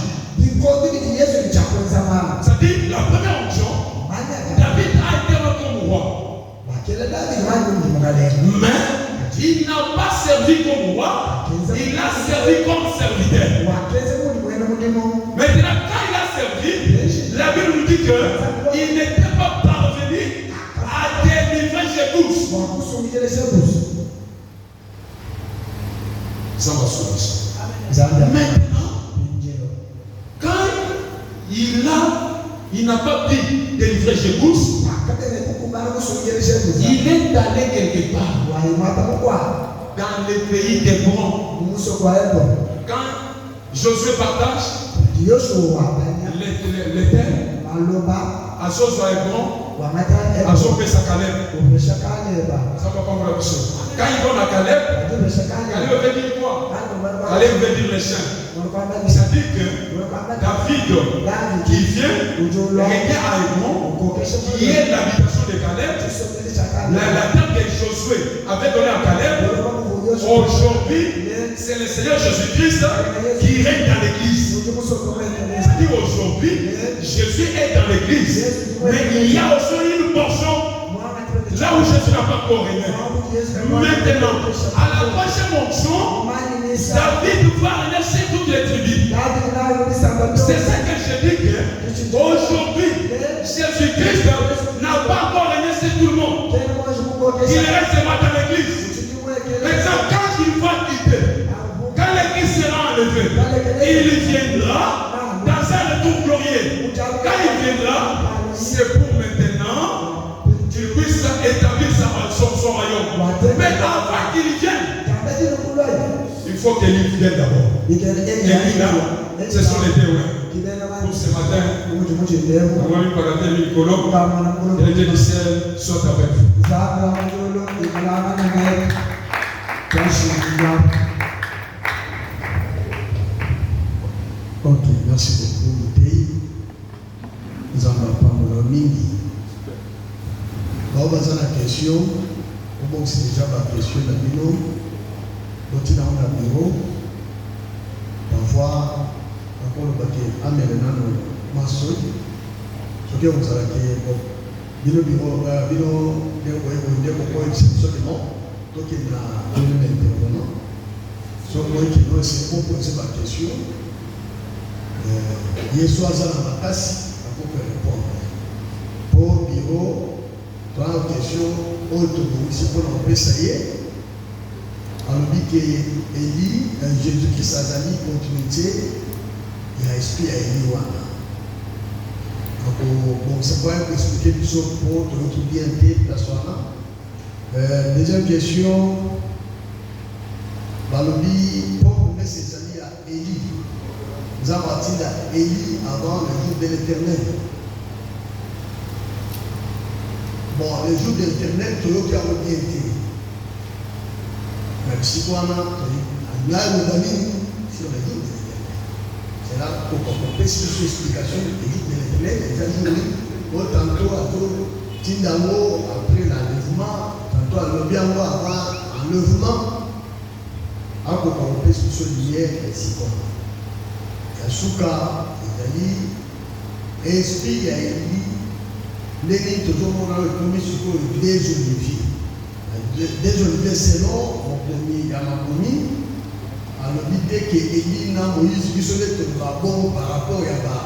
Ça dit, la première option, David a été comme roi. Mais il n'a pas servi comme roi, il a servi comme serviteur. Maintenant, quand il a servi, la Bible nous dit qu'il n'était pas parvenu à délivrer Jésus. Ça va sourire. Maintenant, quand il n'a pas pu délivrer Jésus, il est allé quelque part dans le pays d'Hébron. Quand Josué partage les terres, à Josué Hébron, à Josué Caleb. Ça va pas voir la chose. Quand ils vont à Caleb, Caleb veut dire quoi? Caleb veut dire les chiens. Ça dit que David qui vient régner à Hébron, qui est l'habitation de Caleb, la terre que Josué avait donnée à Caleb, aujourd'hui, c'est le Seigneur Jésus-Christ qui règne dans l'église. C'est-à-dire aujourd'hui, Jésus est dans l'église, mais il y a aussi une portion là où Jésus n'a pas encore régné. Maintenant, à la prochaine onction, David va régner sur toutes les tribus. C'est ça que je dis que aujourd'hui, Jésus-Christ n'a pas encore régné sur tout le monde. Il reste seulement dans l'église. Maintenant, enlevé. Il viendra dans un retour glorieux. Quand il viendra, c'est pour maintenant qu'il puisse établir son royaume. Mais avant qu'il vienne, il faut qu'il vienne d'abord. Et lui là, ce sont les témoins. Pour ce matin, on va lui parler de Nicolas. Et le Dieu du ciel soit avec vous. Ok, merci beaucoup. Nous allons parler de Mingi. On va poser la question. Comment c'est déjà la question de Mino? Quand il est dans le bureau, parfois, encore le paquet, amène un maçon. Ce que vous avez dit, le bureau, donc il y a un intervenant. Ce qui c'est proposer ma question. Il y a soit ça dans la casse, il faut répondre. Pour le bureau, dans la question, c'est pour l'empêcher, ça y est. Alors, Élie, Jésus-Christ a mis continuité, il a expliqué à Élie. Donc, c'est pour expliquer plus pour te retrouver un thé, la soirée. Deuxième question, pour mettre ses amis à Élie. Nous avons parti à Élie avant le jour de l'Éternel. Bon, le jour de l'Éternel, tu as bien été. Même si on a un sur le jour de l'Éternel. C'est là qu'on peut expliquer l'explication du jour de l'Éternel. Les jours, tantôt à Tindango, après l'enlèvement, tantôt à Lobiango avant l'enlèvement. On peut expliquer l'hier et si quoi. Yasuka, Italie, esprit a Élie, les toujours le premier sur des oliviers. Des oliviers, selon mon premier Yamakouni, alors l'idée que Élie n'a Moïse qui se met bon par rapport à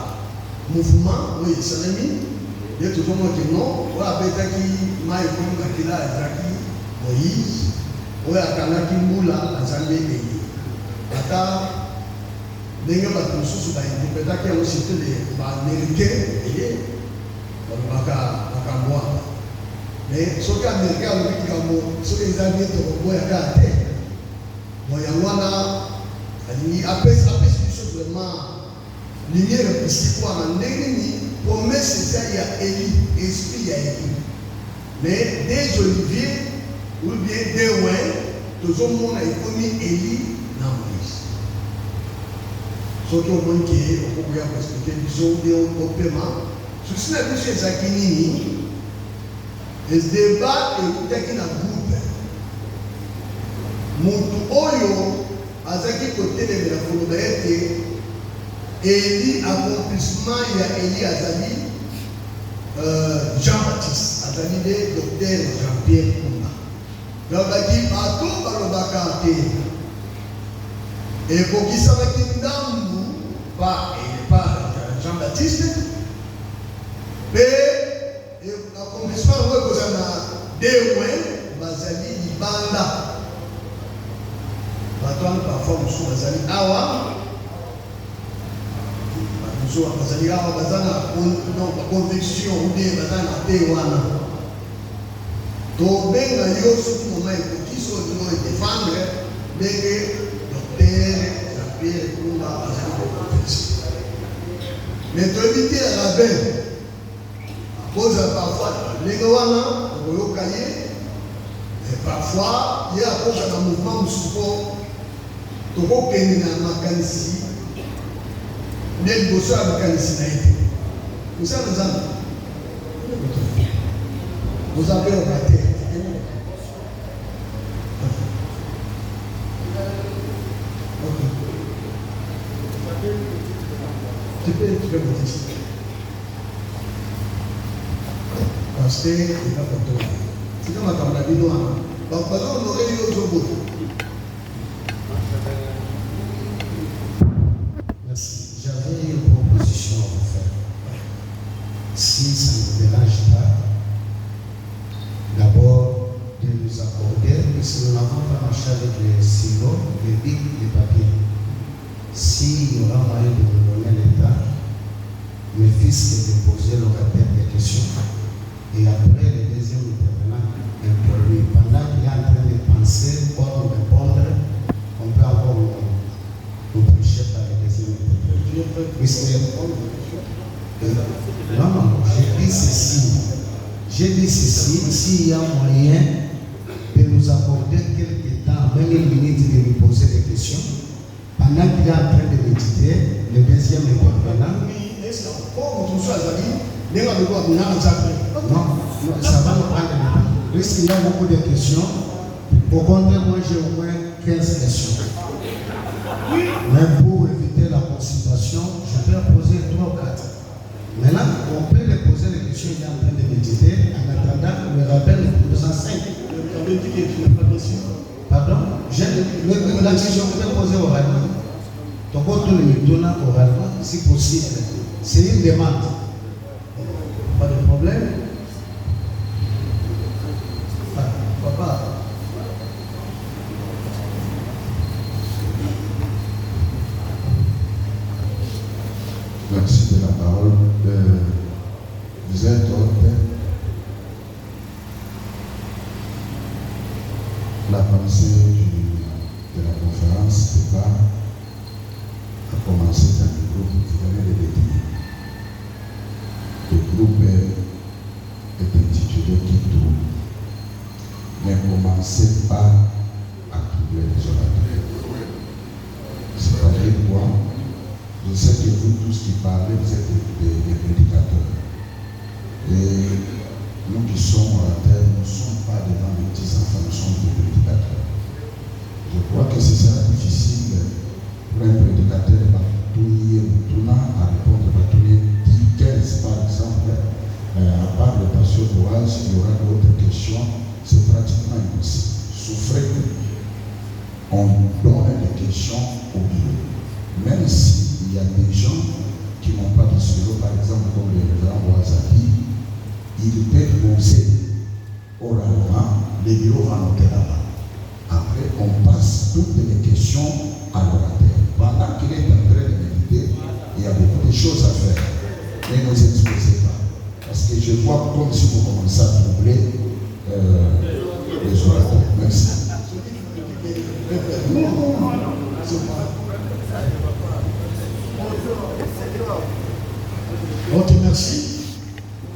mouvement, oui, c'est l'ami. Il y a toujours mon nom, ou à Betaki, Maïkoum, Kakila, Azaki, Moïse, ou à Kanaki Moula, Azamé, Élie. Ata, les gens qui sont interprétés qui ont cité les Américains et les Makambois. Mais ce qui est américain, ce qui est américain, c'est que les Américains, il y a une chose vraiment lumière, c'est quoi? Pour mettre ça, il y a Élie, esprit, il y a Élie. Mais des oliviers, ou bien des ouins, tout le monde a commis Élie dans Moïse. Ce qui est au moins qui est, on peut expliquer, disons, au paiement. Ce qui est M. Zakinini, et ce débat est tout à groupe. Moutou Oyo, Azaki côté de la Folobaete, Élie, accomplissement, il y a Élie Azali, Jean-Baptiste, Azali de docteur Jean-Pierre Kouna. Donc, il y a tout par le Bakarte. Et pour qui ça va qu'il pas Jean-Baptiste, mais l'accomplissement, vous avez des ouins, Bazali, Banda. Parfois, nous sommes Bazali Awa. Nous sommes Bazali Awa, Bazali conviction, ou bien Bazali Tewana. Donc, bien, il y a aussi un moment qui sont défendre, les docteurs, Jean-Pierre, Kouna, Bazali de conviction. Mais tu éviter la belle. À cause parfois, les Gawana, le cahier, et parfois, il y a à cause d'un mouvement de support. Tu vois qu'il y a un mécanisme. Il y a un mécanisme. Vous savez, vous avez un raté. Tu peux voter ici. Parce que il n'a pas de temps. C'est comme quand on a dit noir. Donc, on aurait eu autre bout. Merci. J'avais une proposition à vous faire. Si ça ne vous dérange pas, d'abord de nous accorder, parce que nous n'avons pas marché avec les stylos, les bics, les papiers. puisse déposer le rappel des questions. Et après, le deuxième intervenant introduit. Pendant qu'il est en train de penser quoi répondre, on peut encore nous prêcher par le deuxième intervenant. Puisque non, j'ai dit ceci. J'ai dit ceci, s'il y a moyen de nous accorder quelques temps, même une minute, de lui poser des questions, pendant qu'il est en train de méditer, le deuxième intervenant. Non, ça va nous prendre le temps. Puisqu'il y a beaucoup de questions, au contraire, moi j'ai au moins 15 questions. Mais pour éviter la consultation, je vais poser 3 ou 4. Maintenant, on peut les poser les questions, il est en train de méditer, en attendant, le rappel est 205. On avait dit que tu n'as pas de question. Pardon? La question que je vais poser oralement. Donc, on tourne le donnant oralement, si possible. C'est une demande. Pas de problème. Papa. Merci de la parole. Vous êtes la pensée de la conférence débat a commencé dans le groupe qui venait de détenir. Le groupe est intitulé Kitou. Ne commencez pas à troubler les orateurs. C'est-à-dire quoi? Je sais que vous tous qui parlez, vous êtes des prédicateurs. Et nous qui sommes orateurs, nous ne sommes pas devant les petits enfants, nous sommes des prédicateurs. Je crois que c'est ça difficile pour un prédicateur de Batouiller Moutouna à répondre à Batouiller 10-15 par exemple. À part le pasteur Boaz, il y aura d'autres questions, c'est pratiquement impossible. Souffrez qu'on donne des questions au bureau. Même si il y a des gens qui n'ont pas de stylo, par exemple, comme le révérend Boazaki, il peut poser oralement, les bureaux vont noter là-bas. Après, on passe toutes les questions à l'orateur. Pendant qu'il est en train de méditer, il y a beaucoup de choses à faire. Mais ne vous exposez pas. Parce que je vois comme si vous commencez à troubler les orateurs. Merci. Ok, merci.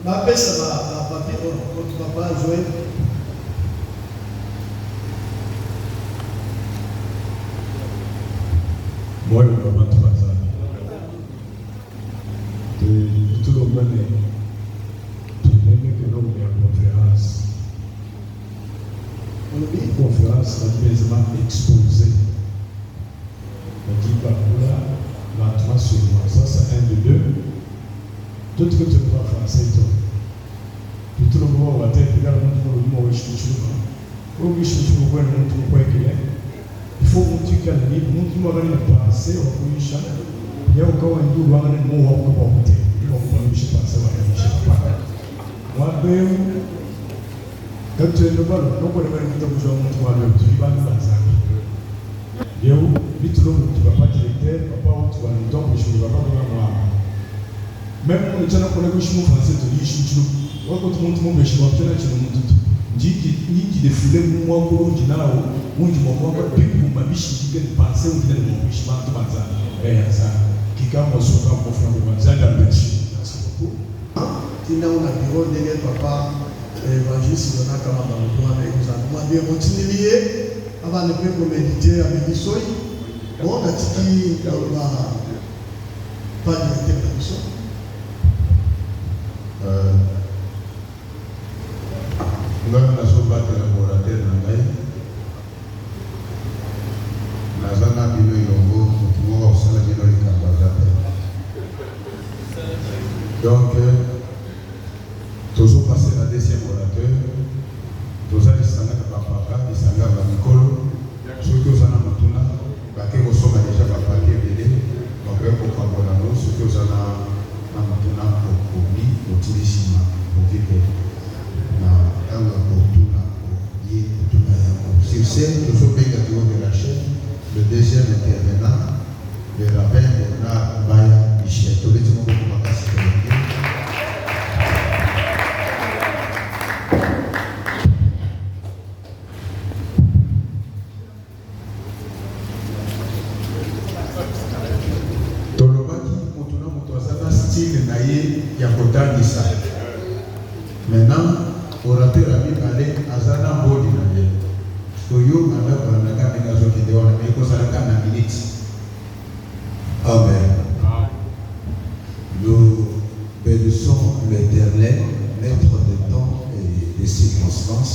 Ma paix, ça va papier, votre papa, Joël. Moi, je ne vais pas te faire ça. Tout le monde est que l'homme est en conférence. Une conférence, c'est quasiment exposé. On dit, bah, voilà, lentement sur moi. Ça, c'est un de deux. Tout ce que tu vois français, toi. Tout le monde va être regarde le monde, il faut que tu calmes, il faut que tu penses, il y a encore un double à un mot à porter. Il faut que tu penses à moi, quand tu es le ballon, non pas le même temps que je montre, tu vas nous lancer. Il y a où, vite l'homme, tu ne vas pas directeur, papa, tu vas nous donner, je ne vais pas voir moi. Même quand tu as un chinois français, tu dis chinois. Quand tu montes mon chinois, tu as un chinois. Dis qui défilait moi pour le dinao, on dit moi pour ma biche qui vient passer au dinao, mon biche m'a tout bazar. Eh ça, qui quand moi sur quand pour faire le bazar dans le petit. Merci beaucoup. Tina on a bureau derrière papa, évangéliste on a quand même dans le droit avec nous. On m'a dit continuer avant de faire méditer à Médissoy. Bon, on a dit qu'il n'y a pas d'intervention. Nous avons la collaborateur dans l'œil. Nous avons dit que nous avons fait donc, toujours passer la deuxième orateur. Nous avons dit que papa, nous avons Nicolo. Ceux qui ont Matuna, qui sont déjà papier, donc pour nous, ceux qui ont Tolobaki motuna moto azana style na ye ya kotangisa. Maintenant, orateur ami balé azana mbodi na ye. Oyo mala bandaka mengazo kende wana meko salaka na minute. Amen. Nous bénissons l'Éternel, maître de temps et des circonstances.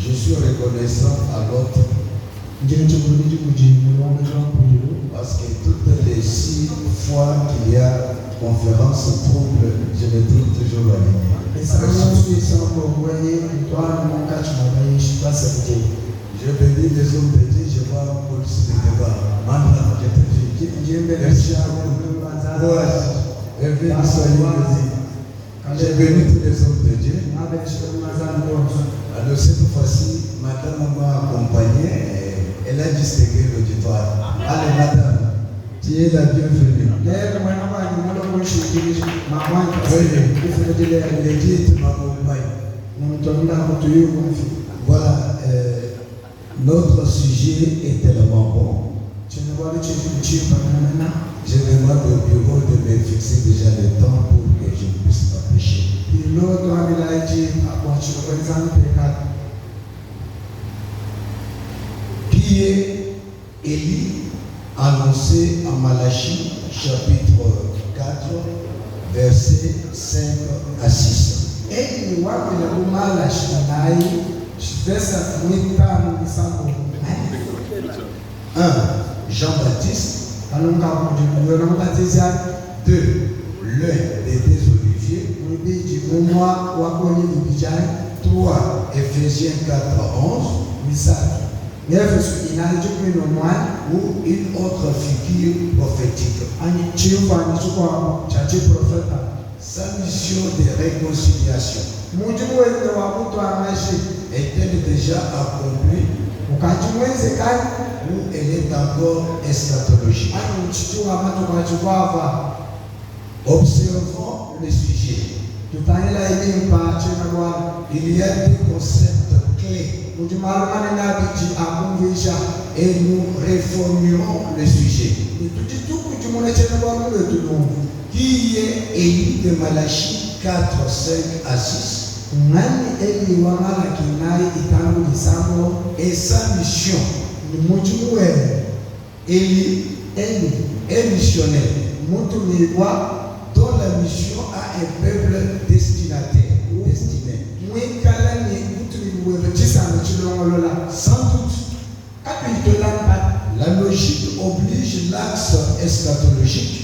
Je suis reconnaissant à l'autre parce que toutes les 6 fois qu'il y a conférence trouble, je me trouve toujours aligné. Je bénis les hommes de Dieu, je vois un police de débat. Maintenant, je te dis, j'ai béni tous les hommes de Dieu. Alors cette fois-ci, madame m'a accompagné, elle a distingué l'auditoire. Allez madame, tu es la bienvenue. Le Dieu m'accompagne. Voilà, notre sujet est tellement bon. Je demande au bureau de me fixer déjà le temps pour que je puisse m'empêcher. Qui est Élie annoncé en Malachie chapitre 4 versets 5 à 6. Jean-Baptiste. 2. L'un des deux oliviers. 3. Éphésiens 4, 11. Ou une autre figure prophétique. Sa mission de réconciliation est-elle déjà accomplie ou elle est encore eschatologique? Observons le sujet. Il y a des concepts clés et nous réformerons le sujet. Qui est Élie de Malachie 4, 5 à 6? Et sa mission. Élie est missionnaire dont la mission a un peuple destinataire. Destiné. Sans doute, la logique oblige l'axe eschatologique.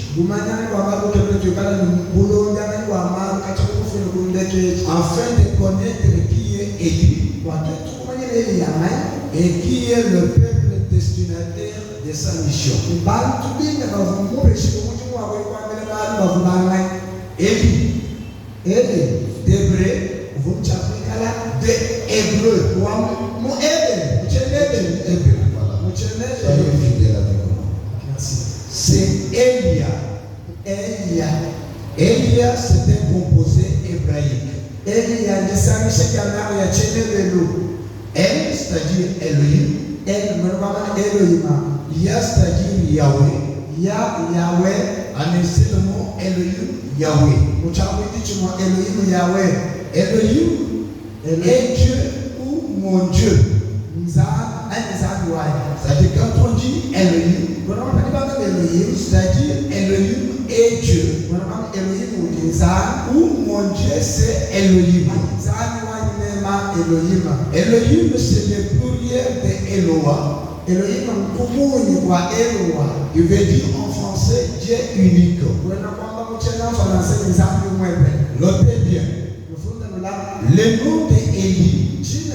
Afin de connaître qui est Élie et qui est le peuple destinataire de sa mission. Élie, d'Hébreu, c'est Elia. Elia, c'est un composé hébraïque. El, c'est-à-dire Elohim. Ya, c'est-à-dire Yahweh. En un seul mot, Elohim, Yahweh. Elohim est Dieu ou mon Dieu. C'est-à-dire quand on dit Elohim, c'est-à-dire Elohim est Dieu. Ou mon Dieu c'est Elohim. Elohim c'est le pluriel de Eloah. Il veut dire en français Dieu unique. Notez bien. Le nom d'Élie, c'est un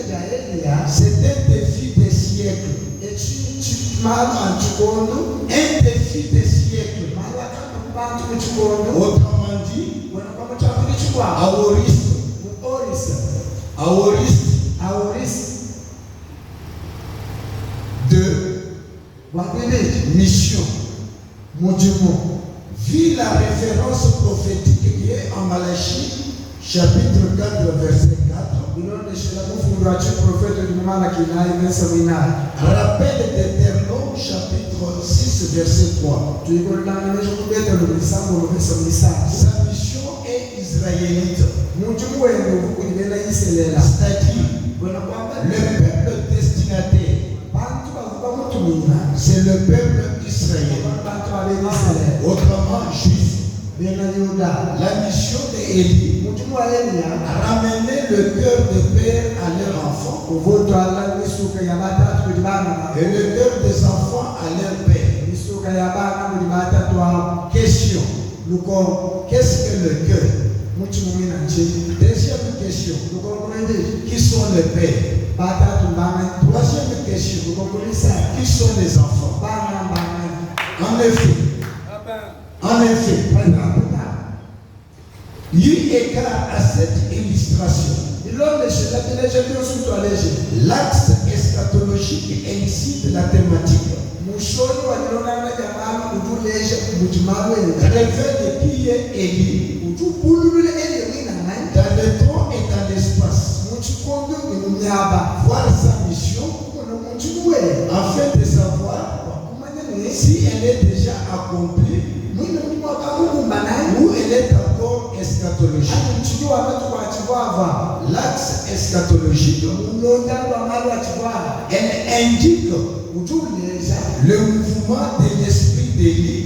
défi des siècles. Un défi des siècles. Autrement dit, aoriste de mission. Vu la référence prophétique qui est en Malachie, chapitre 4, verset 4, Rappel d'Éternel, chapitre 6, verset 3. Sa mission est israélite. C'est-à-dire, le peuple destinataire, c'est le peuple israélien. Autrement, juif. La mission d'Élie a ramené le cœur de père à leur enfant et le cœur des enfants à leur père. Question. Qu'est-ce que le cœur? Deuxième question. Qui sont les pères? Troisième question. Qui sont les enfants? En effet, eu égard à cette illustration, l'axe eschatologique incite la thématique. Révèle qui est Élie dans le temps et dans l'espace. Voir sa mission afin de savoir si elle est déjà accomplie ou elle est encore eschatologique. L'axe eschatologique, elle indique le mouvement de l'esprit d'Élie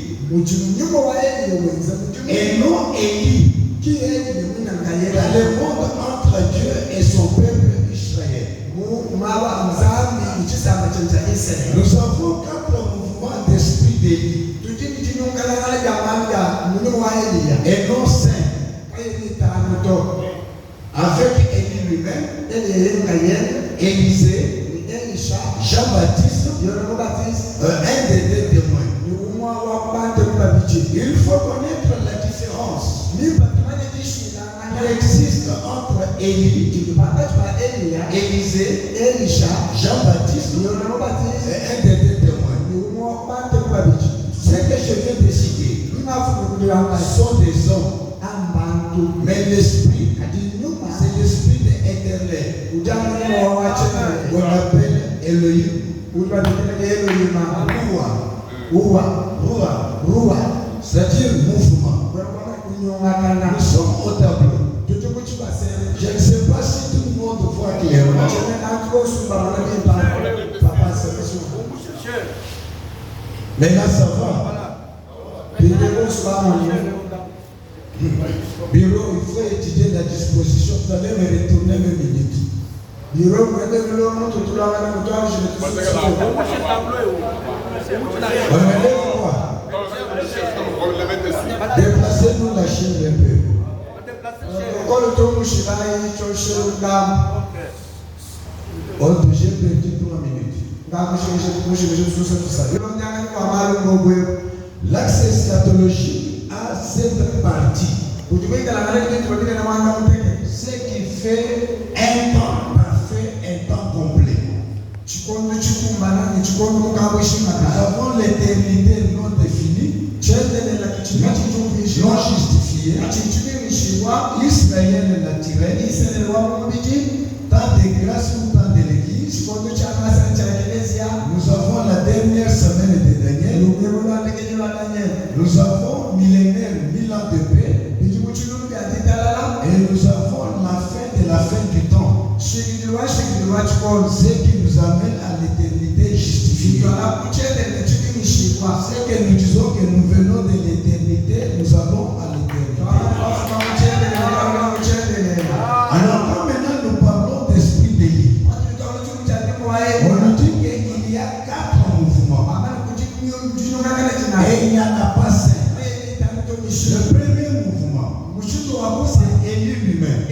et non Élie dans le monde entre Dieu et son peuple Israël. Nous avons 4 mouvements d'esprit d'Élie et non 5. Avec Élie lui-même, Élisée, Jean-Baptiste, un des 2 témoins. Il faut connaître la différence qui existe entre Élie, Élisée, Jean-Baptiste et un des 2 témoins. Ce que je viens de citer sont des hommes, mais l'esprit, c'est l'esprit de l'Éternel. On appelle Elohim. Roua, c'est-à-dire mouvement. Nous sommes au tableau. Je ne sais pas si tout le monde voit clairement. Mais là, ça va. Bureau, il faut étudier la disposition. Vous allez me retourner mes minutes. Déplacez-nous la chaîne un peu. J'ai perdu 3 minutes. L'axe eschatologique a 7 parties. Ce qui fait un temps parfait, un temps complet. Nous avons l'éternité non définie, non justifiée, Israël naturel, temps de grâce ou temps de l'église. Nous avons la dernière semaine de Daniel. Nous avons millénaire, 1000 ans de paix. Et nous avons la fin de la fin du temps. Ce qui nous amène à l'éternité justifiée. C'est que nous disons que nous venons de l'éternité, nous allons à l'éternité. Alors quand maintenant nous parlons d'esprit d'Élie, on nous dit qu'il y a 4 mouvements. Et il n'y en a pas 5. Le premier mouvement, c'est Élie lui-même.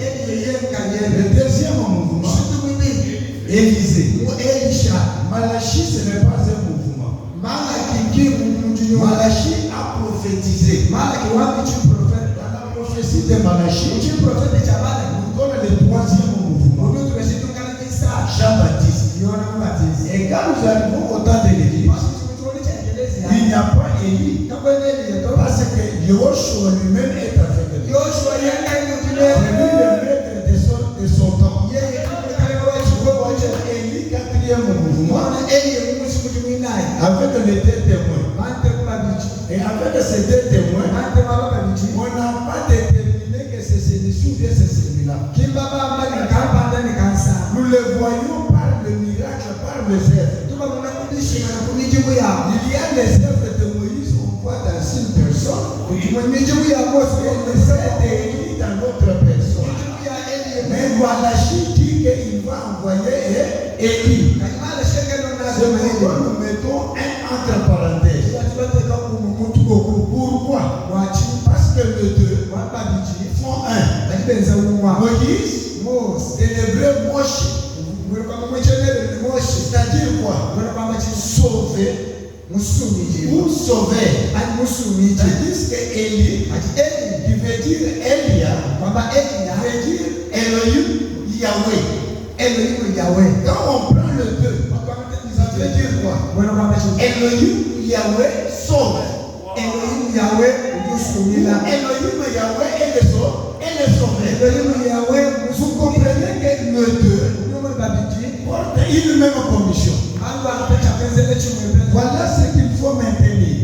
Le deuxième mouvement, Élisée. Malachie, ce n'est pas un mouvement. Malachie a prophétisé. Dans la prophétie de Malachie, nous donne le 3e mouvement. Jean-Baptiste. Et quand nous arrivons au temps de l'église, il n'y a pas Élie. Parce que Yoshua lui-même est avec lui. C'est lui le maître de son temps. avec les deux témoins. Et avec ces deux témoins, on n'a pas déterminé que c'est celui-ci ou bien c'est celui-là. Nous le voyons par le miracle, par les œuvres. Il y a les œuvres de Moïse, on voit dans une personne, et les œuvres d'Élie dans l'autre personne. Mais voilà, je dis qu'il va envoyer Élie. C'est pourquoi nous mettons un entre parenthèses. Pourquoi? Parce que les deux font un. Moïse et l'hébreu Moshe. C'est-à-dire quoi? Sauver ou sauver. C'est-à-dire que Élie, qui veut dire Elia, veut dire Elohim Yahweh. Quand on prend le deux, ça veut dire quoi? Elohim Yahweh sauve. Elohim Yahweh est le sauveur. Vous comprenez que le deux porte une même commission. Voilà ce qu'il faut maintenir.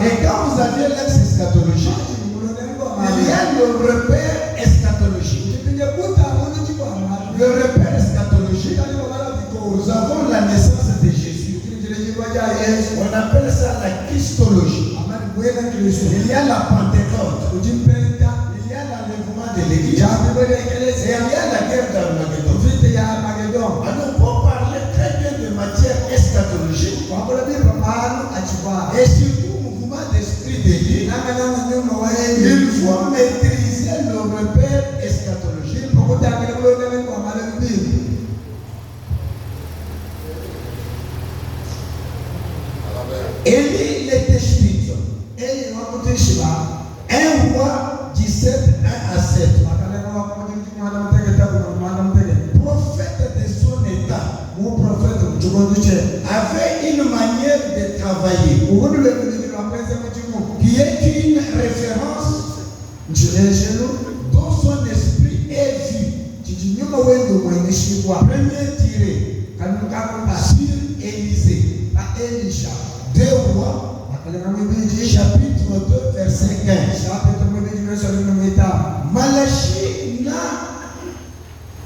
Et quand vous avez l'ex-eschatologie, il y a le repère eschatologique. Le repère eschatologique, nous avons la naissance de Jésus. On appelle ça la Christologie. Il y a la Pentecôte. Il y a l'enlèvement de l'Église. Et il y a la guerre d'Armageddon. Alors pour parler très bien de matière eschatologique, et surtout mouvement d'esprit de Dieu, il faut maîtriser le repère eschatologique. Élie l'Étishbite, 1 roi 17, 1 à 7. Prophète de son état, avait une manière de travailler qui est une référence dont son esprit est vu. Premier tiré sur Élisée. 2 Rois, chapitre 2, verset 15. Malachie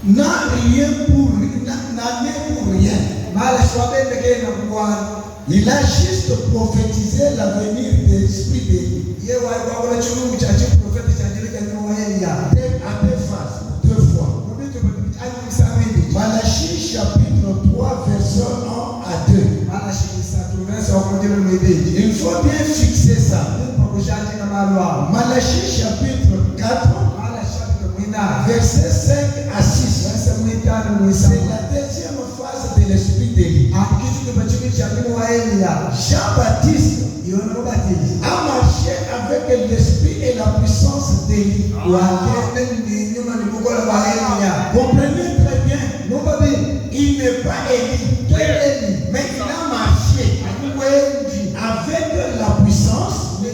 n'a rien pour rien. Il a juste prophétisé l'avenir de l'esprit d'Élie. À deux fois. Malachie chapitre 3, verset 1 à 2. Il faut bien fixer ça. Malachie chapitre 4, verset 5 à 6. C'est la deuxième phase de l'esprit d'Élie. Jean-Baptiste a marché avec l'esprit et la puissance d'Élie. Comprenez très bien. Il n'est pas Élie, mais il a marché avec la puissance et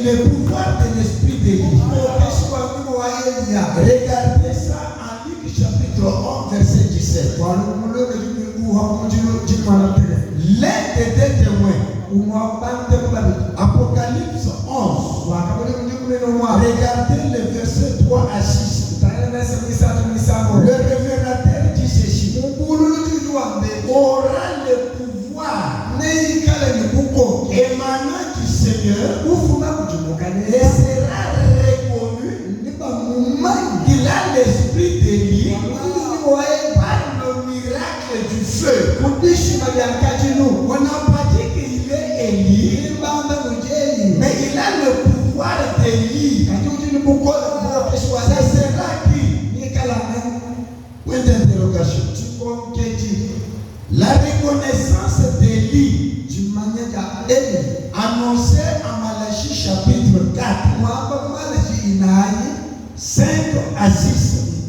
le pouvoir de l'esprit d'Élie. Regardez ça en Luc chapitre 1, verset 17. L'un des deux témoins, Apocalypse 11, regardez le verset 3 à 6. Le révélateur dit ceci: aura le pouvoir émanant du Seigneur et sera reconnu qu'il a l'esprit d'Élie par le miracle du feu. On n'a pas dit qu'il est Élie, mais il a le pouvoir d'Élie. Ça sera qui? Point d'interrogation. La reconnaissance d'Élie annoncée en Malachie chapitre 4, 5 à 6.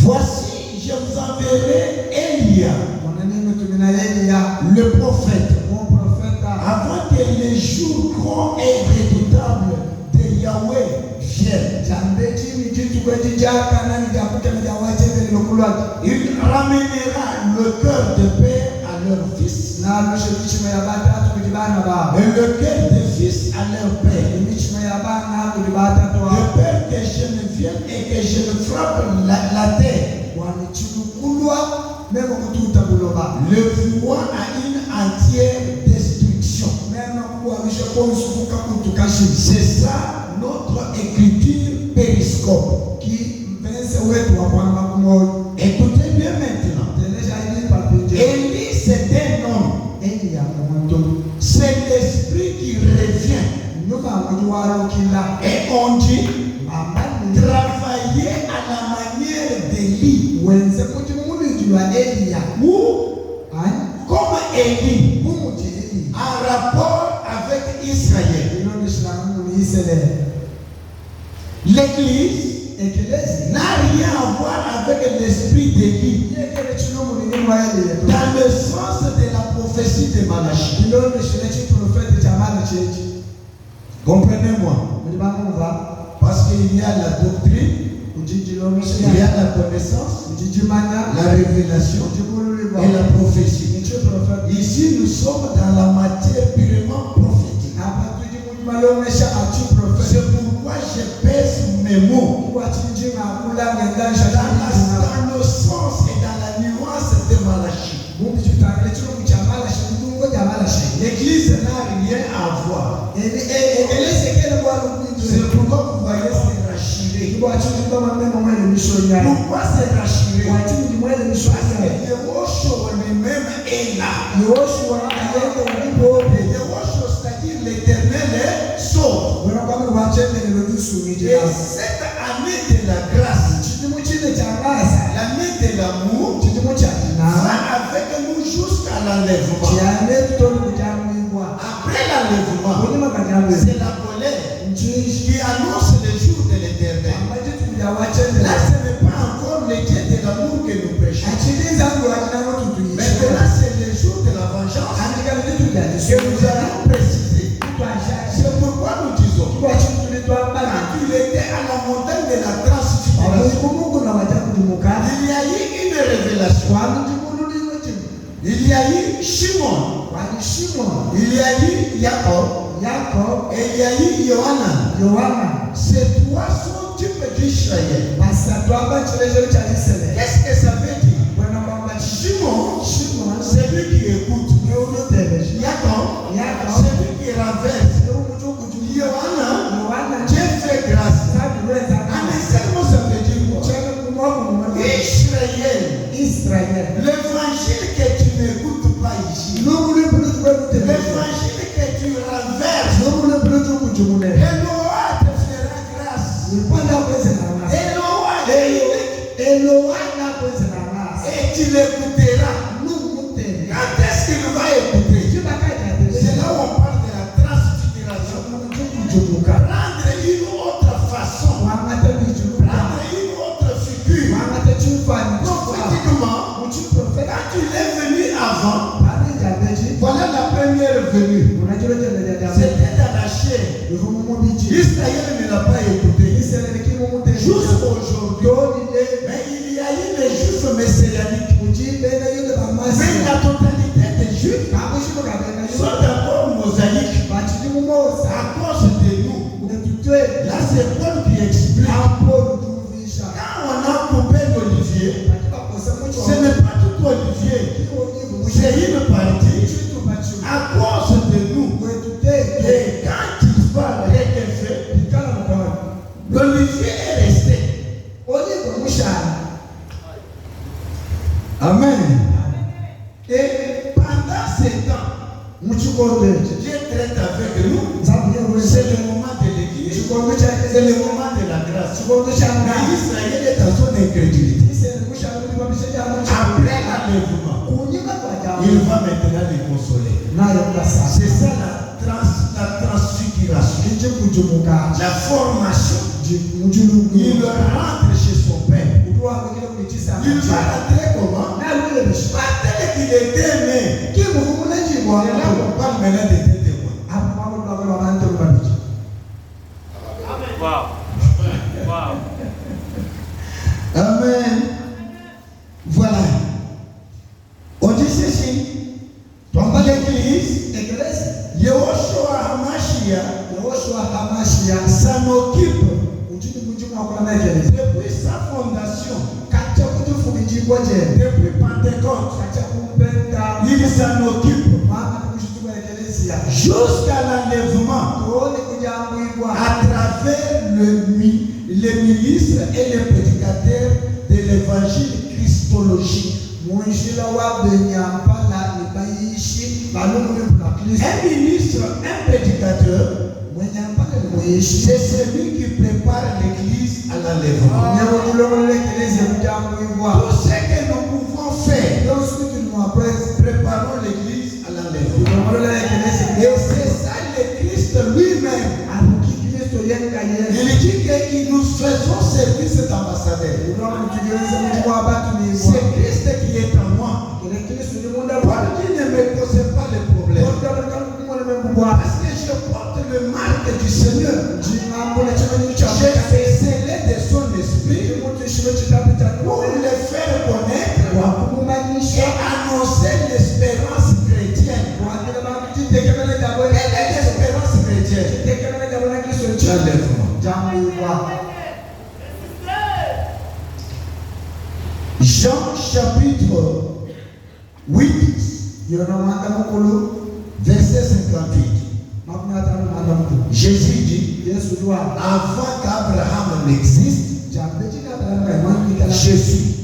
Voici, je vous enverrai Élia, le prophète, avant que les jours grands et redoutables de Yahweh viennent. Il ramènera le cœur de père à leur fils. Et le cœur des fils à leur père. De peur que je ne vienne et que je ne frappe la terre. Le voie à une entière destruction. C'est ça notre écriture périscope. Écoutez bien maintenant. Élie, c'est un homme. C'est l'esprit qui revient. Et on dit travailler à la manière d'Élie. Ou comme Élie, en rapport avec Israël. L'église n'a rien à voir avec l'esprit d'Élie. Dans le sens de la prophétie de Malachie. Comprenez-moi. Parce qu'il y a la doctrine, il y a la connaissance, la révélation et la prophétie. Ici, nous sommes dans la matière purement prophétique. C'est pourquoi je pèse mes mots dans le sens et dans la nuance de Malachie. L'église n'a rien à voir. C'est pourquoi vous voyez c'est racheté. Pourquoi c'est racheté? Parce que Yehosho lui-même est là. Yehosho, c'est-à-dire l'Éternel est sauve. Et cette année de la grâce, l'année de l'amour, va avec nous jusqu'à l'enlèvement. Après l'enlèvement, c'est la colère qui annonce le jour de l'Éternel. Là, ce n'est pas encore le Dieu de l'amour que nous prêchons. Maintenant, c'est le jour de la vengeance que nous allons préciser. C'est pourquoi nous disons, quand il était à la montagne de la transfiguration, il y a eu une révélation. Il y a eu Shimon. Il y a eu Jacob. Et il y a eu Johanna. Ces trois sont types d'Israël. Qu'est-ce que ça veut dire? Shimon, c'est lui qui écoute. Jacob, c'est lui qui renverse. Johanna, Dieu fait grâce. Comment ça veut dire quoi? Israël. L'évangile que tu n'écoutes pas ici. L'évangile que tu renverses. Eloah te fera grâce. Eloah et tu l'écouteras. Quand est-ce qu'il va écouter? C'est là où on parle de la transfiguration. Prendre une autre façon. Prendre une autre figure. Prophétiquement, quand tu es venu avant, voilà la première venue. C'était dans la chair. Israël ne l'a pas écouté. Jusqu'aujourd'hui. Mais il y a eu des juifs messianiques. Mais la totalité des juifs sont d'abord mosaïques. À cause de nous. Là, c'est Paul qui explique. Quand on a coupé l'olivier, ce n'est pas tout olivier. C'est une partie à cause de nous. Et quand il va réélever, l'olivier est resté. Amen. Et pendant ces temps, Dieu traite avec nous. C'est le moment de l'église. C'est le moment de la grâce. Mais Israël est dans son incrédulité. Après l'enlèvement, il va maintenant les consoler. C'est ça la transfiguration. La formation. Il rentre chez son père. Il va rentrer comment? Pas tel qu'il était aimé. Et là, on parle maintenant des témoins. Wow. Amen. Depuis Pentecôte, il s'en occupe jusqu'à l'enlèvement à travers les ministres et les prédicateurs de l'évangile christologique. Un ministre, un prédicateur, c'est celui qui prépare l'église à l'enlèvement. Tout ce que nous pouvons faire, préparons l'église à l'enlèvement. Et c'est ça le Christ lui-même. Il dit que nous faisons service d'ambassadeur. C'est Christ qui est en moi. Paul dit ne me pose pas le problème. Parce que je porte le marque du Seigneur. J'ai fait sceller de son esprit pour le faire connaître et annoncer l'espérance chrétienne. Quelle est l'espérance chrétienne? Jean chapitre 8, verset 58. Jésus dit, avant qu'Abraham n'existe, je suis.